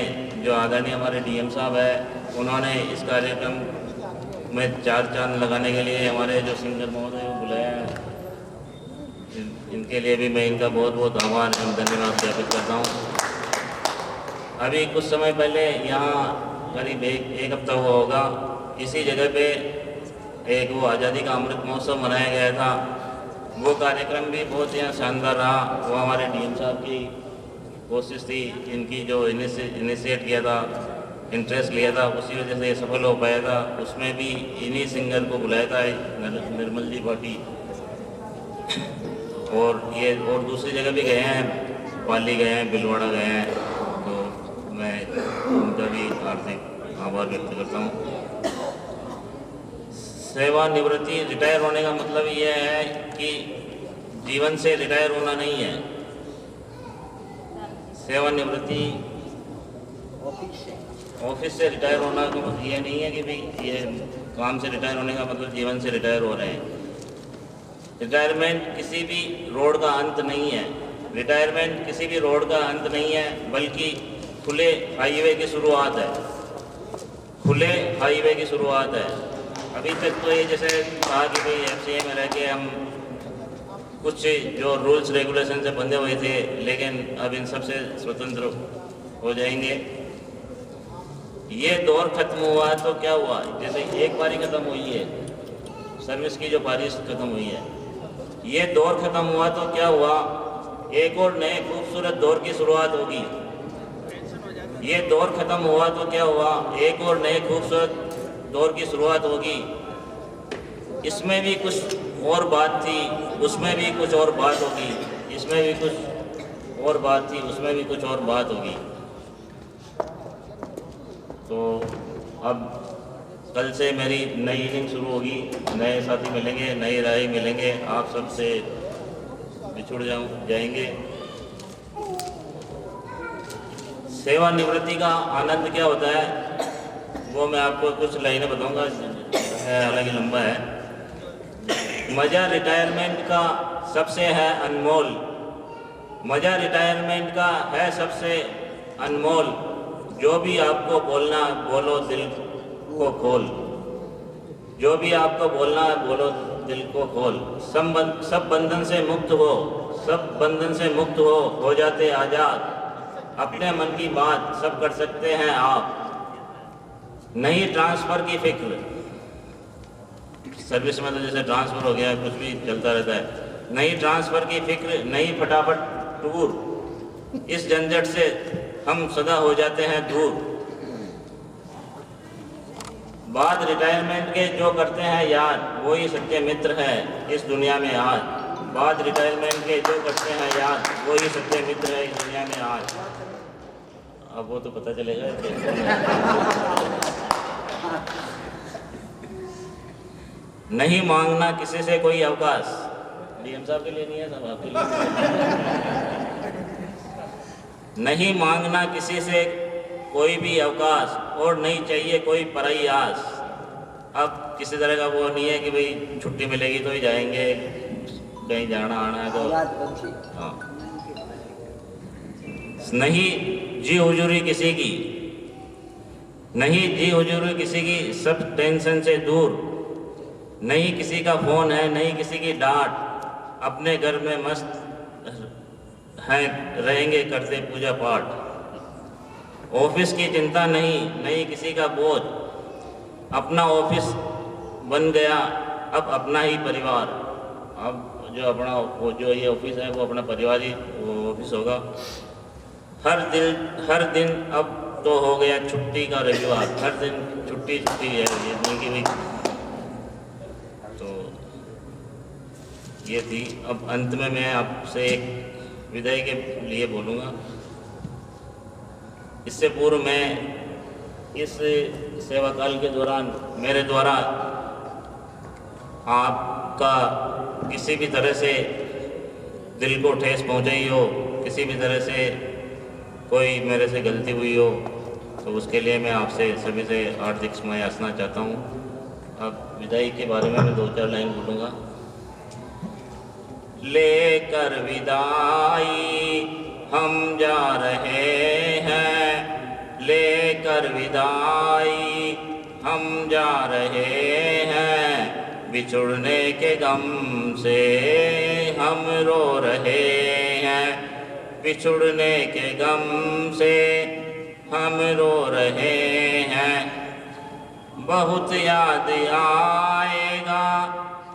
जो आदरणीय हमारे डीएम साहब है, उन्होंने इस कार्यक्रम में चार चांद लगाने के लिए हमारे जो सिंगर महोदय को बुलाया है, इनके लिए भी मैं इनका बहुत बहुत आभार एवं धन्यवाद ज्ञापित करता हूँ। अभी कुछ समय पहले यहाँ करीब एक हफ्ता हुआ होगा, इसी जगह पे एक वो आज़ादी का अमृत महोत्सव मनाया गया था। वो कार्यक्रम भी बहुत ही शानदार रहा। वो हमारे डीएम साहब की कोशिश थी, इनकी जो इनिशिएट किया था, इंटरेस्ट लिया था, उसी वजह से ये सफल हो पाया था। उसमें भी इन्हीं सिंगर को बुलाया था, निर्मल जी पाटी। और ये और दूसरी जगह भी गए हैं, पाली गए हैं, बिलवाड़ा गए हैं, तो मैं उनका भी हार्दिक आभार व्यक्त करता हूँ। सेवानिवृत्ति, रिटायर होने का मतलब ये है कि जीवन से रिटायर होना नहीं है। सेवानिवृत्ति ऑफिस से रिटायर होना का मतलब ये नहीं है कि भाई ये काम से रिटायर होने का मतलब जीवन से रिटायर हो रहे हैं। रिटायरमेंट किसी भी रोड का अंत नहीं है। रिटायरमेंट किसी भी रोड का अंत नहीं है, बल्कि खुले हाईवे की शुरुआत है। खुले हाईवे की शुरुआत है। अभी तक तो ये जैसे कहा कि भाई एफसीए में रह के हम कुछ जो रूल्स रेगुलेशन से बंधे हुए थे, लेकिन अब इन सब से स्वतंत्र हो जाएंगे। ये दौर खत्म हुआ तो क्या हुआ, जैसे एक बारी खत्म हुई है सर्विस की, जो बारी खत्म हुई है, ये दौर खत्म हुआ तो क्या हुआ, एक और नए खूबसूरत दौर की शुरुआत होगी। ये दौर खत्म हुआ तो क्या हुआ, एक और नए खूबसूरत दौर की शुरुआत होगी। इसमें भी कुछ और बात थी, उसमें भी कुछ और बात होगी, इसमें भी कुछ और बात थी, उसमें भी कुछ और बात होगी। तो अब कल से मेरी नई इनिंग शुरू होगी, नए साथी मिलेंगे, नई राह मिलेंगे, आप सबसे बिछुड़ जाएंगे। सेवानिवृत्ति का आनंद क्या होता है, वो मैं आपको कुछ लाइनें बताऊंगा, हालांकि लंबा है। मज़ा रिटायरमेंट का सबसे है अनमोल, मज़ा रिटायरमेंट का है सबसे अनमोल। जो भी आपको बोलना बोलो दिल को खोल, जो भी आपको बोलना बोलो दिल को खोल। सब बंधन से मुक्त हो, सब बंधन से मुक्त हो जाते आज़ाद। अपने मन की बात सब कर सकते हैं आप, नहीं ट्रांसफ़र की फिक्र। सर्विस में तो जैसे ट्रांसफ़र हो गया, कुछ भी चलता रहता है। नहीं ट्रांसफ़र की फिक्र, नहीं फटाफट टूर, इस झंझट से हम सदा हो जाते हैं दूर। बात रिटायरमेंट के जो करते हैं याद, वही सच्चे मित्र है इस दुनिया में आज। बात रिटायरमेंट के जो करते हैं याद, वही सच्चे मित्र है इस दुनिया में आज। अब वो तो पता चलेगा। नहीं मांगना किसी से कोई अवकाश, डीएम साहब के लिए नहीं है, सब आपके लिए। नहीं मांगना किसी से कोई भी अवकाश, और नहीं चाहिए कोई पराई आस। अब किसी तरह का वो नहीं है कि भाई छुट्टी मिलेगी तो ही जाएंगे, कहीं जाना आना है तो। हाँ, नहीं जी हुजूरी किसी की, नहीं जी हुजूरी किसी की, सब टेंशन से दूर। नहीं किसी का फ़ोन है, नहीं किसी की डांट, अपने घर में मस्त हैं, रहेंगे करते पूजा पाठ। ऑफिस की चिंता नहीं, नहीं किसी का बोझ, अपना ऑफिस बन गया अब अपना ही परिवार। अब जो अपना वो जो ये ऑफिस है वो अपना परिवार ही वो ऑफिस होगा। हर दिन अब तो हो गया छुट्टी का रविवार, हर दिन छुट्टी छुट्टी है, ये नहीं कि भाई। तो ये थी। अब अंत में मैं आपसे एक विदाई के लिए बोलूँगा। इससे पूर्व मैं इस सेवा काल के दौरान मेरे द्वारा आपका किसी भी तरह से दिल को ठेस पहुँचाई हो, किसी भी तरह से कोई मेरे से गलती हुई हो, तो उसके लिए मैं आपसे सभी से हार्दिक क्षमा याचना चाहता हूँ। अब विदाई के बारे में मैं 2-4 लाइन बोलूँगा। लेकर विदाई हम जा रहे हैं, लेकर विदाई हम जा रहे हैं, बिछुड़ने के गम से हम रो रहे हैं, बिछुड़ने के गम से हम रो रहे हैं। बहुत याद आएगा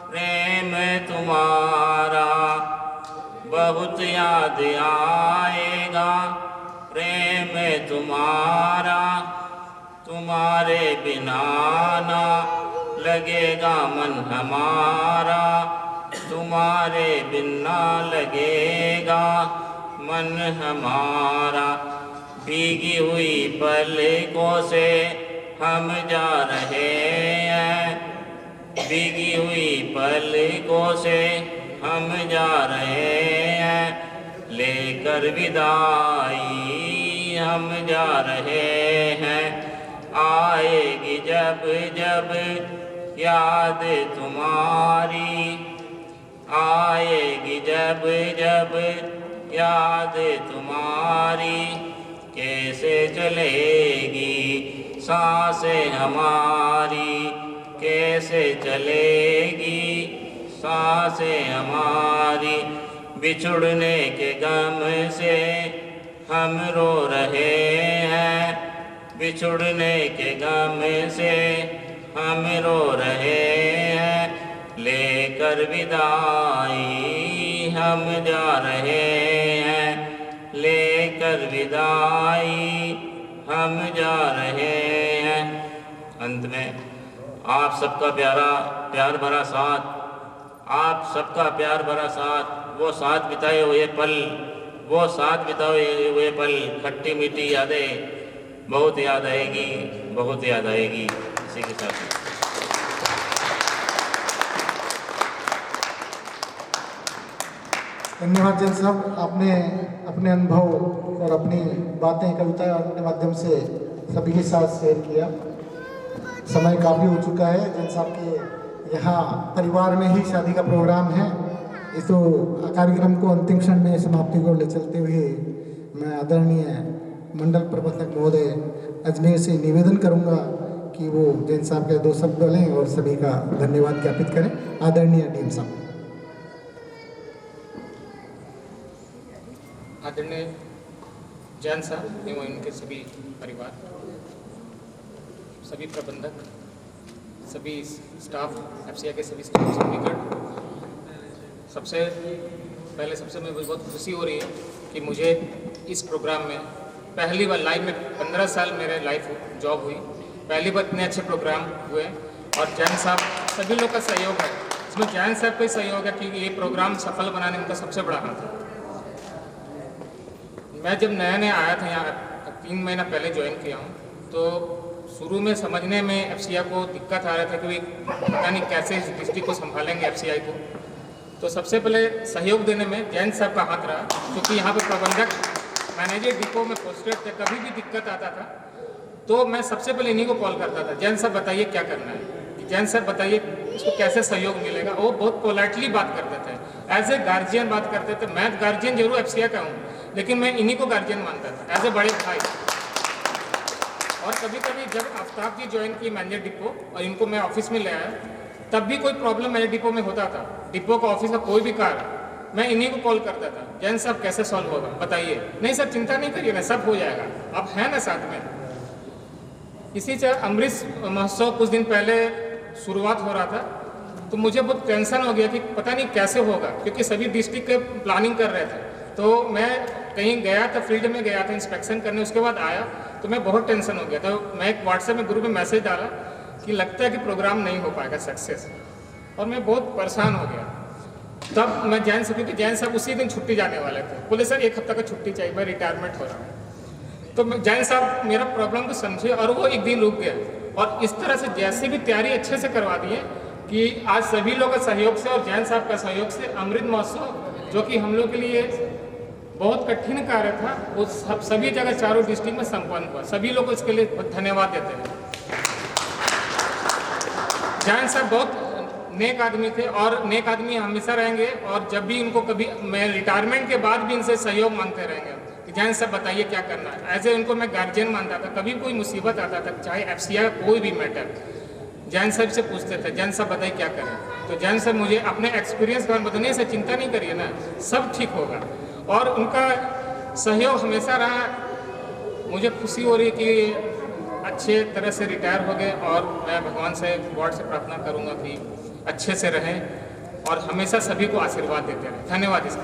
प्रेम तुम्हारा, बहुत याद आएगा प्रेम तुम्हारा, तुम्हारे बिना ना लगेगा मन हमारा, तुम्हारे बिना लगेगा मन हमारा। भीगी हुई पलकों से हम जा रहे हैं, भीगी हुई पलकों से हम जा रहे हैं, लेकर विदाई हम जा रहे हैं। आएगी जब जब याद तुम्हारी, आएगी जब जब याद तुम्हारी, कैसे चलेगी सांसें हमारी, कैसे चलेगी सांसें हमारी। बिछुड़ने के गम से हम रो रहे हैं, बिछुड़ने के गम से हम रो रहे हैं, लेकर विदाई हम जा रहे हैं, लेकर विदाई हम जा रहे हैं। अंत में आप सबका प्यार भरा साथ, आप सबका प्यार भरा साथ, वो साथ बिताए हुए पल, वो साथ बिताए हुए पल, खट्टी मीठी यादें बहुत याद आएगी, बहुत याद आएगी। इसी के साथ धन्यवाद जैन साहब, आपने अपने अनुभव और अपनी बातें कविता के माध्यम से सभी के साथ शेयर किया। समय काफ़ी हो चुका है। जैन साहब के यहाँ परिवार में ही शादी का प्रोग्राम है। इस तो कार्यक्रम को अंतिम क्षण में समाप्ति को ले चलते हुए मैं आदरणीय मंडल प्रबंधक महोदय अजमेर से निवेदन करूंगा कि वो जैन साहब के 2 शब्द बोलें और सभी का धन्यवाद ज्ञापित करें। आदरणीय डीएम साहब। आदरणीय जैन साहब एवं इनके सभी परिवार, सभी प्रबंधक, सभी स्टाफ, एफसीआई के सभी स्टाफ, सभीगण, सबसे मुझे बहुत खुशी हो रही है कि मुझे इस प्रोग्राम में पहली बार लाइव में 15 साल मेरे लाइफ जॉब हुई, पहली बार इतने अच्छे प्रोग्राम हुए। और जैन साहब सभी लोग का सहयोग है, इसमें जैन साहब का ही सहयोग है कि ये प्रोग्राम सफल बनाने में उनका सबसे बड़ा हाथ है। मैं जब नया आया था यहाँ 3 महीना पहले ज्वाइन किया हूँ, तो शुरू में समझने में एफसीआई को दिक्कत आ रहा था कि पता नहीं कैसे इस डिस्ट्रिक्ट को संभालेंगे एफसीआई को। तो सबसे पहले सहयोग देने में जैन साहब का हाथ रहा, क्योंकि यहाँ पर प्रबंधक मैनेजर डिपो में पोस्टेड थे। कभी भी दिक्कत आता था तो मैं सबसे पहले इन्हीं को कॉल करता था, जैन साहब बताइए क्या करना है, जैन साहब बताइए इसको कैसे सहयोग मिलेगा। वो बहुत पोलाइटली बात करते थे, एज ए गार्जियन बात करते थे। मैं गार्जियन जरूर एफसीआई का हूँ, लेकिन मैं इन्हीं को गार्जियन मानता था, एज ए बड़े भाई। और कभी कभी जब आफ्ताब जी ज्वाइन किए मैनेजर डिपो और इनको मैं ऑफिस में ले आया, तब भी कोई प्रॉब्लम मैनेजर डिपो में होता था, डिपो का ऑफिस का कोई भी कार्य, मैं इन्हीं को कॉल करता था, जैन साहब कैसे सॉल्व होगा बताइए। नहीं सर चिंता नहीं करिए ना, सब हो जाएगा, अब है ना साथ में। इसी से अमृत महोत्सव कुछ दिन पहले शुरुआत हो रहा था, तो मुझे बहुत टेंशन हो गया कि पता नहीं कैसे होगा, क्योंकि सभी डिस्ट्रिक्ट के प्लानिंग कर रहे थे। तो मैं कहीं गया था, फील्ड में गया था इंस्पेक्शन करने, उसके बाद आया तो मैं बहुत टेंशन हो गया। तो मैं एक व्हाट्सएप में ग्रुप में मैसेज डाला कि लगता है कि प्रोग्राम नहीं हो पाएगा सक्सेस, और मैं बहुत परेशान हो गया। तब मैं जैन साहब, क्योंकि जैन साहब उसी दिन छुट्टी जाने वाले थे, बोले सर 1 हफ्ता का छुट्टी चाहिए, मैं रिटायरमेंट हो रहा हूँ। तो जैन साहब मेरा प्रॉब्लम को समझे और वो एक दिन रुक गया, और इस तरह से जैसे भी तैयारी अच्छे से करवा दिए कि आज सभी लोग का सहयोग से और जैन साहब का सहयोग से अमृत महोत्सव, जो कि हम लोग के लिए बहुत कठिन कार्य था, वो सभी जगह चारों डिस्ट्रिक्ट में संपन्न हुआ। सभी लोग इसके लिए धन्यवाद देते हैं। जैन साहब बहुत नेक आदमी थे और नेक आदमी हमेशा रहेंगे, और जब भी इनको कभी मैं रिटायरमेंट के बाद भी इनसे सहयोग मांगते रहेंगे कि जैन साहब बताइए क्या करना है। ऐसे उनको मैं गार्जियन मानता था, कभी कोई मुसीबत आता था, चाहे एफसीआई कोई भी मैटर, जैन साहब से पूछते थे जैन साहब बताइए क्या करें। तो जैन साहब मुझे अपने एक्सपीरियंस के बारे में बताने से चिंता नहीं करिए ना, सब ठीक होगा। और उनका सहयोग हमेशा रहा मुझे खुशी हो रही है कि अच्छे तरह से रिटायर हो गए, और मैं भगवान से गॉड से प्रार्थना करूंगा कि अच्छे से रहें और हमेशा सभी को आशीर्वाद देते रहें। धन्यवाद इसका।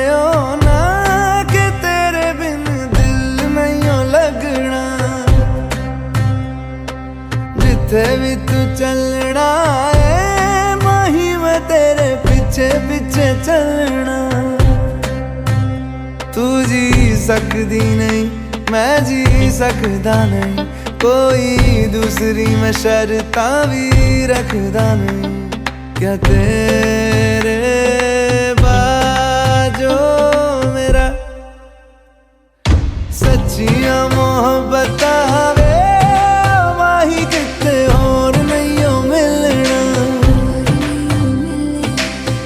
हो ना कि तेरे बिन दिल नहीं हो लगना, जिथे भी तू चलना है माही मैं तेरे पीछे पीछे चलना। तू जी सकदी नहीं मैं जी सकदा नहीं, कोई दूसरी मैं शर्तां भी रखदा नहीं। क्या तेरे बाजो मेरा सच्चियां मोहब्बत वे माही किते और नहीं हो मिलना,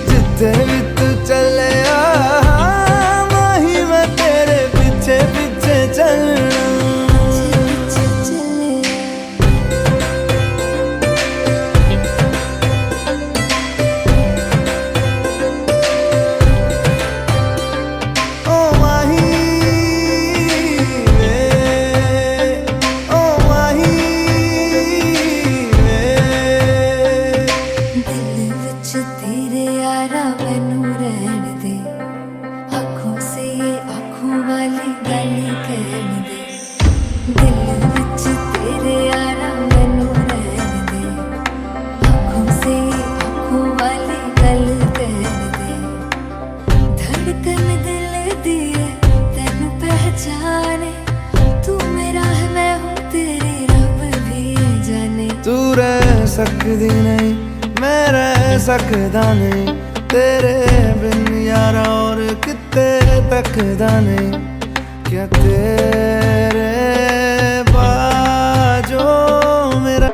जिथे भी तू चले माही मैं तेरे पीछे पीछे चलना। सकदी नहीं मैं रह सकदा नहीं, तेरे बिन यारा और किते तकदा नहीं। क्या तेरे बाजो मेरा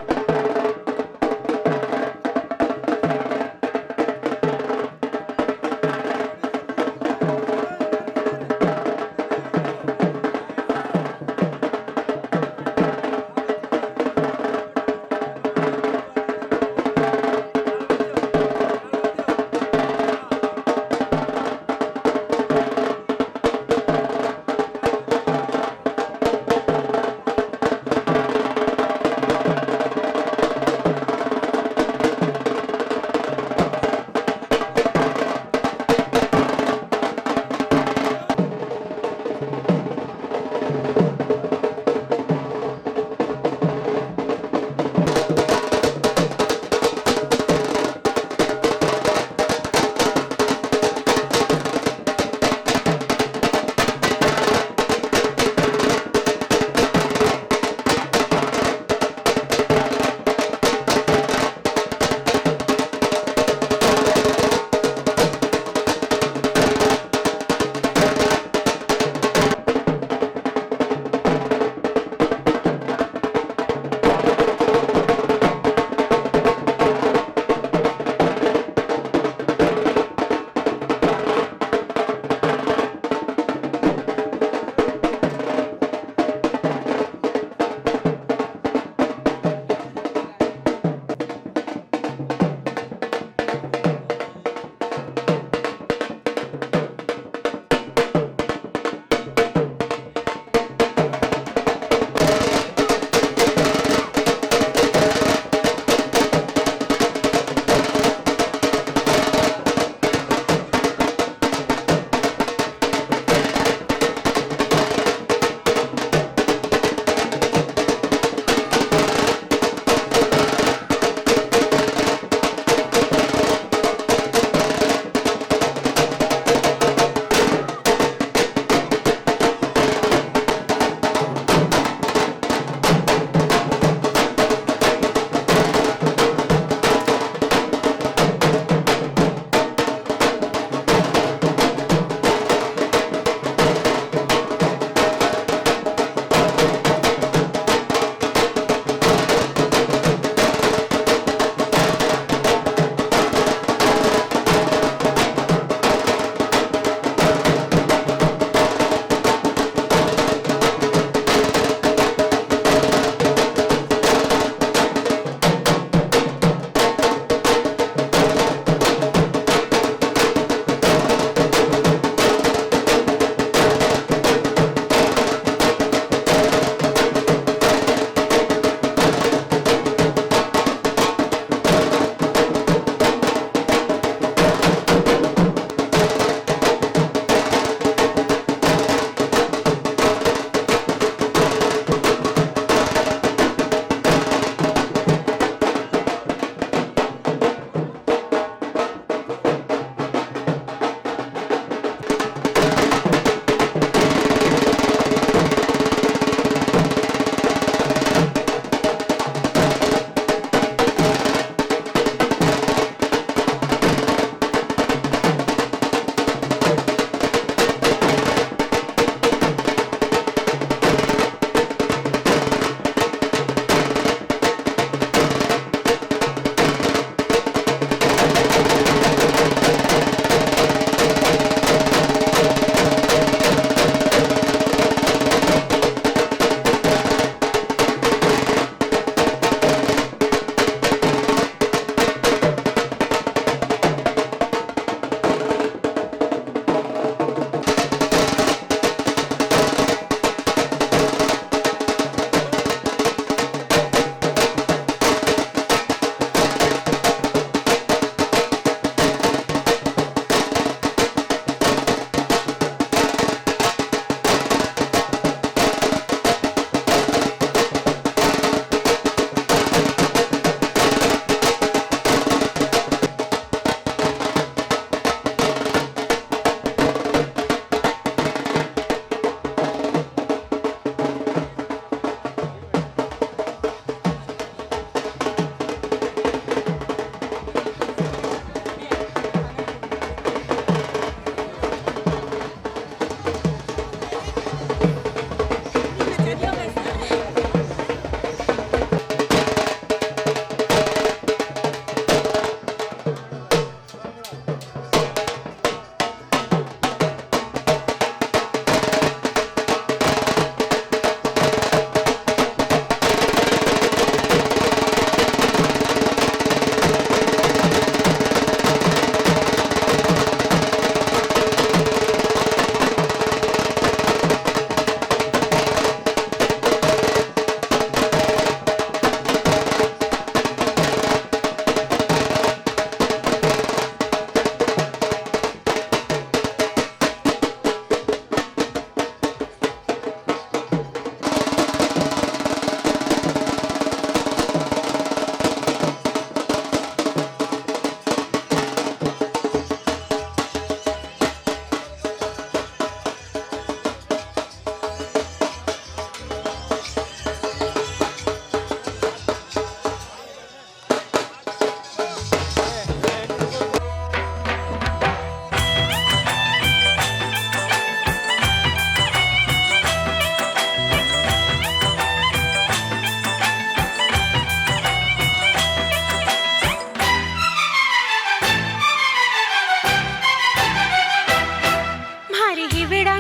हिवड़ा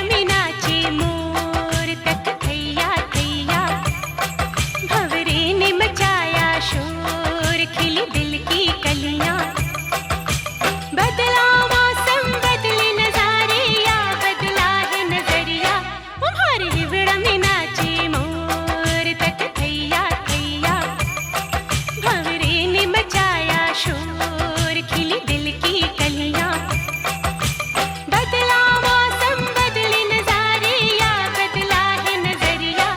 में नाचे मोर तक थैया थैया, भंवरे ने मचाया शोर, खिली दिल की कलियां। बदला मौसम बदले नजारे, या बदला है नजरिया, हमारे हिवड़ा में नाचे मोर तक थैया थैया, भंवरे ने मचाया शोर, खिली दिल की कलियां। बदला मौसम बदले नजारे, या बदला है नजरिया,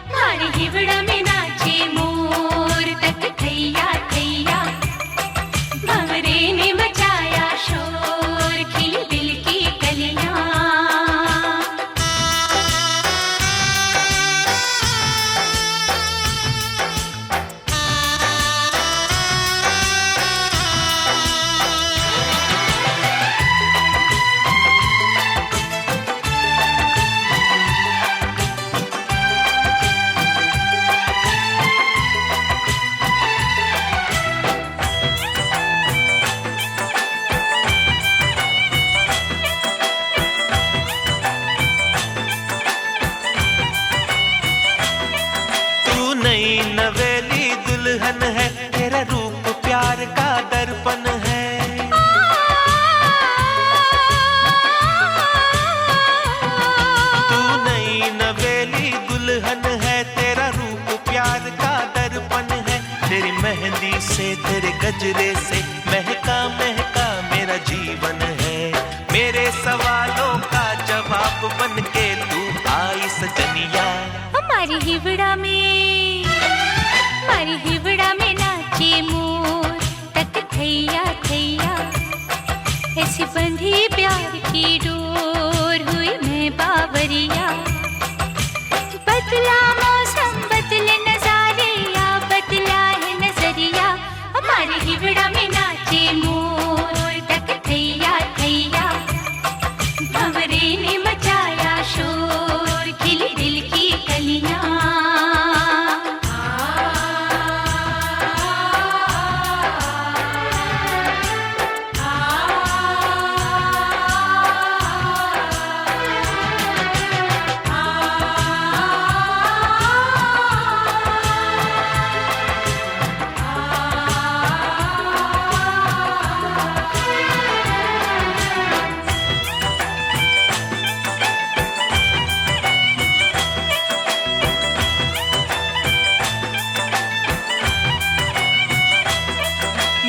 हमारे हिवड़ा में नाचे मोर तक थैया थैया, भंवरे ने मचाया शोर, खिली दिल की कलियां। तू नई नवेली दुल्हन है, तेरा रूप प्यार का दर्पण है। तू नई नवेली दुल्हन है, तेरा रूप प्यार का दर्पण है। तेरी मेहंदी से तेरे गजरे से महका महका मेरा जीवन है। मेरे सवालों का जवाब बन के तू आई सजनिया। हमारी हिवड़ा में नाचे मोर तक थैया थैया, ऐसी बंधी प्यार की डोर, हुई मैं बावरिया। बदला मौसम बदले नजारे, या बदला है नजरिया, हमारी हिवड़ा में नाचे मोर तक थैया थैया, भंवरे ने मचाया शोर, खिली दिल की कलियां।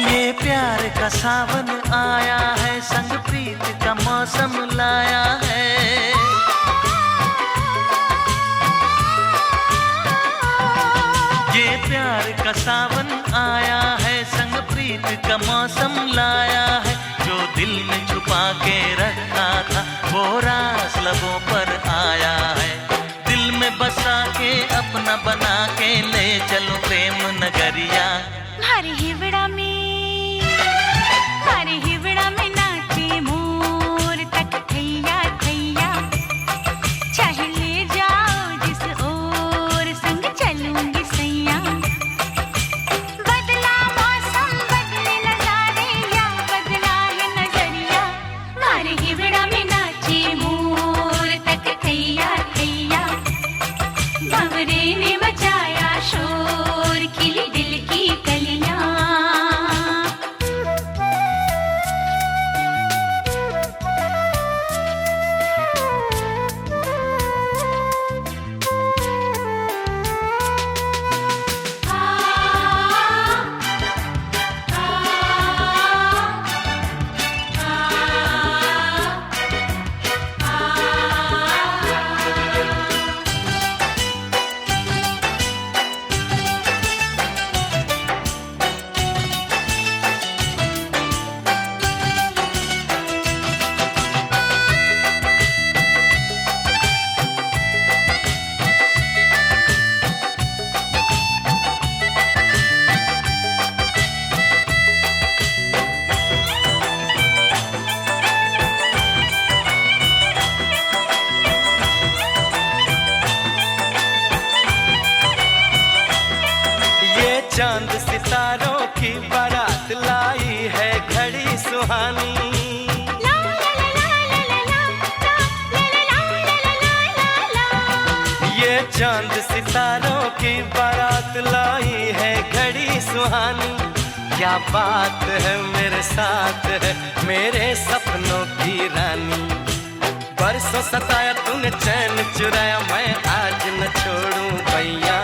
ये प्यार का सावन आया है, संग प्रीत का मौसम लाया है। ये प्यार का सावन आया है, संग प्रीत का मौसम लाया है। जो दिल में छुपा के रखा था, वो राज लबों पर आया है। दिल में बसा के अपना बना के ले चलो प्रेम नगरिया। हमारे हिवड़ा में नाचे मोर तक थैया थैया, चाहे ले जाओ जिस ओर, संग चलूंगी सैया। बदला मौसम बदले नजारे, या बदला है नजरिया, हमारे हिवड़ा में नाचे मोर तक थैया थैया, भंवरे ने मचाया शोर, खिली दिल की कलियां। चांद सितारों की बारात लाई है घड़ी सुहानी। क्या बात है मेरे साथ है मेरे सपनों की रानी। बरसों सताया तूने चैन चुराया मैं आज न छोड़ूं भैया।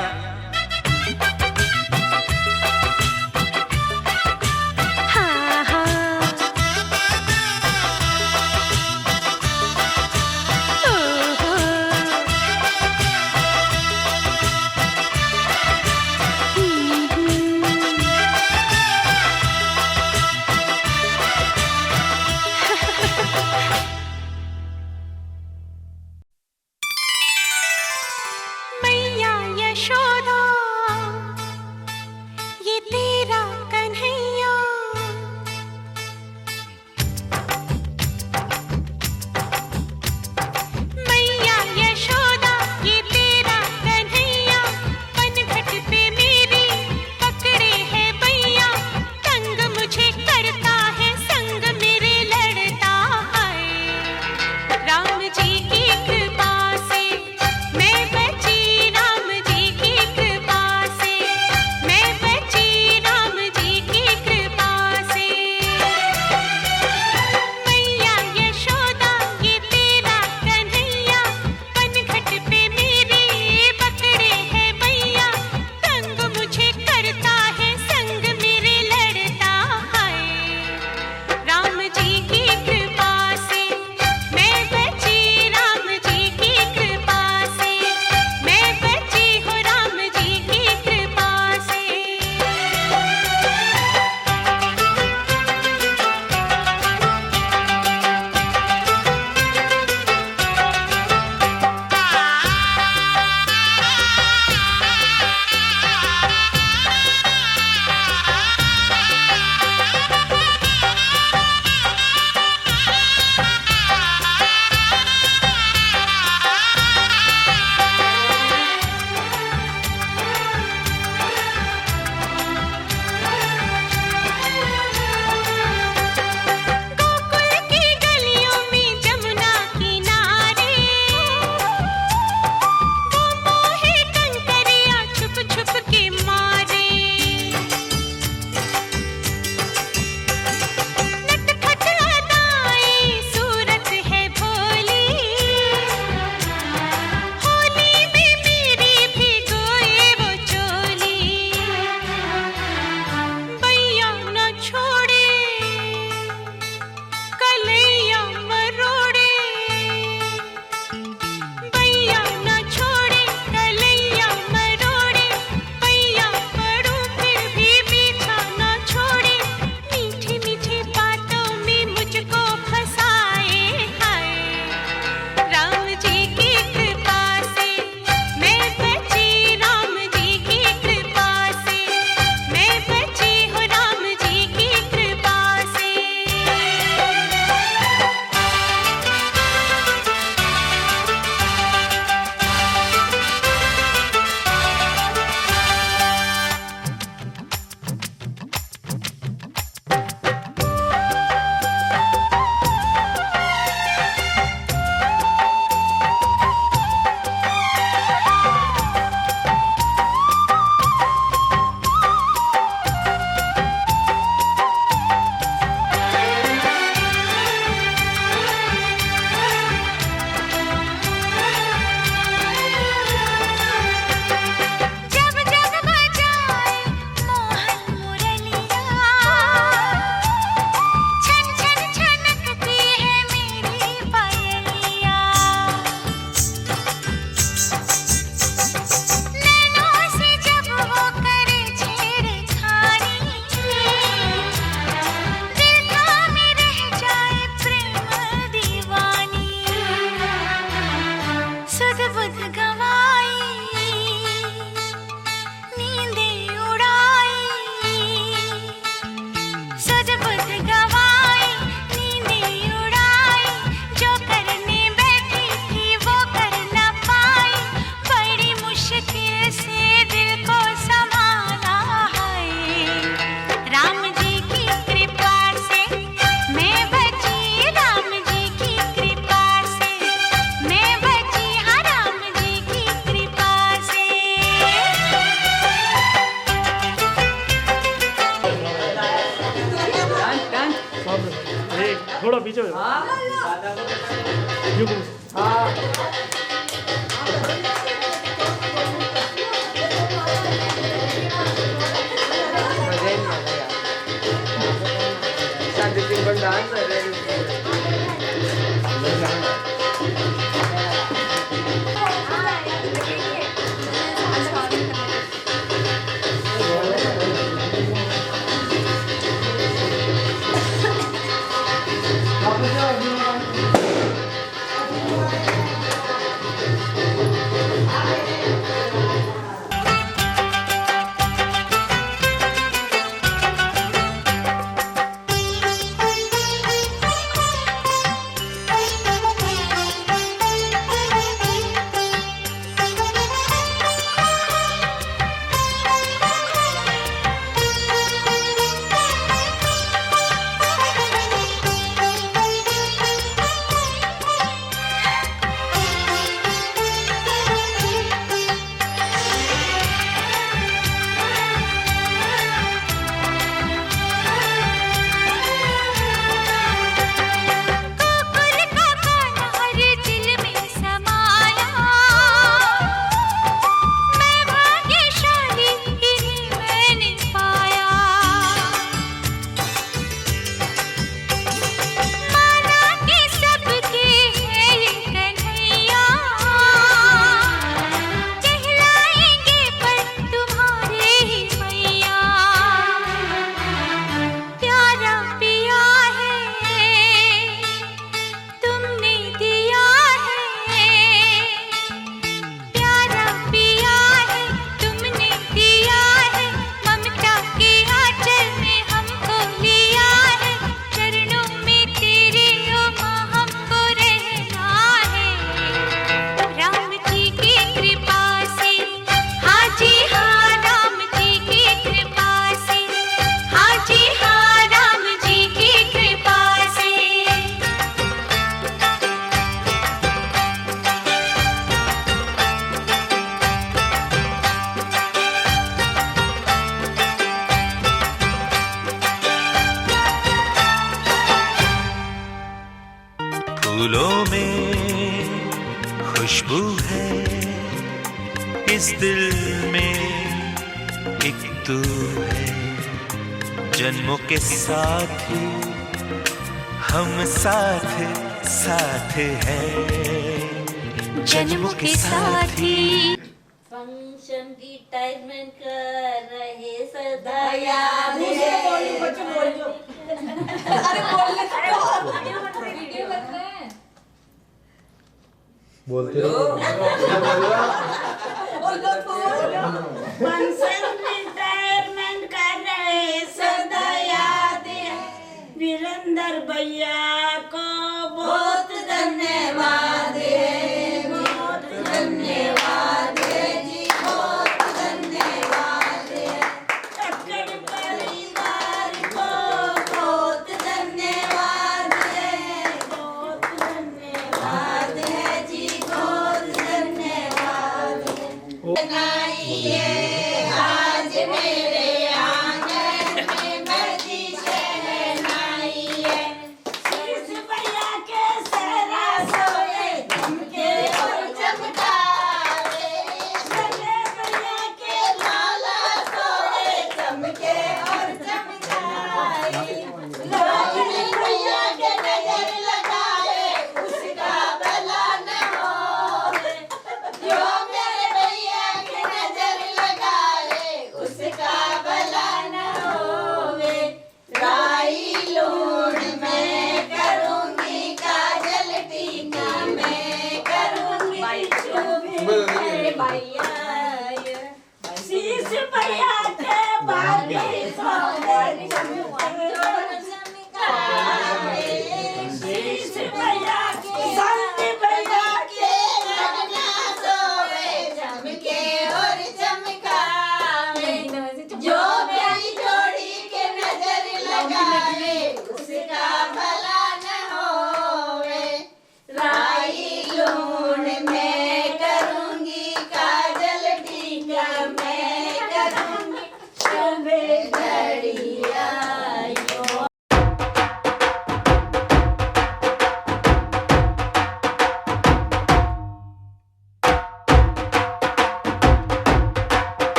फूलों में खुशबू है, इस दिल में एक तू है। जन्मों के साथ ही हम साथ साथ हैं, जन्मों के साथ ही फंक्शन की टाइटमेंट कर रहे सदा याद है। अरे वीडियो बन रहे हैं, बोलते रहो। फंक्शन की टाइटमेंट कर रहे सदा याद है। वीरेंद्र भैया को बहुत धन्यवाद है, बहुत धन्यवाद है जी, बहुत धन्यवाद है। टक्कर परिवार को बहुत धन्यवाद है, बहुत धन्यवाद है जी, बहुत धन्यवाद है।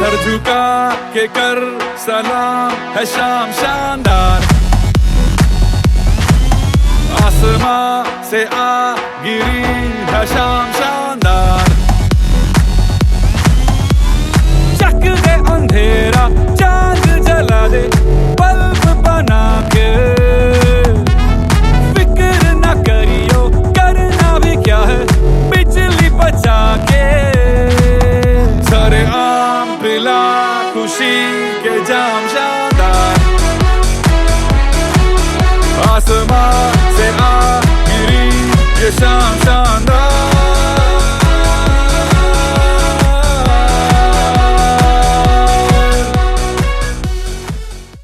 सर झुका के कर सलाम है शाम शानदार, आसमां से आ गिरी है शाम शानदार। चक दे अंधेरा चांद जला दे बल्ब बना के, फिक्र न करियो करना भी क्या है बिजली बचा के। सरे आम पिला खुशी के जाम शानदार, आसमां से आ गिरी ये शाम।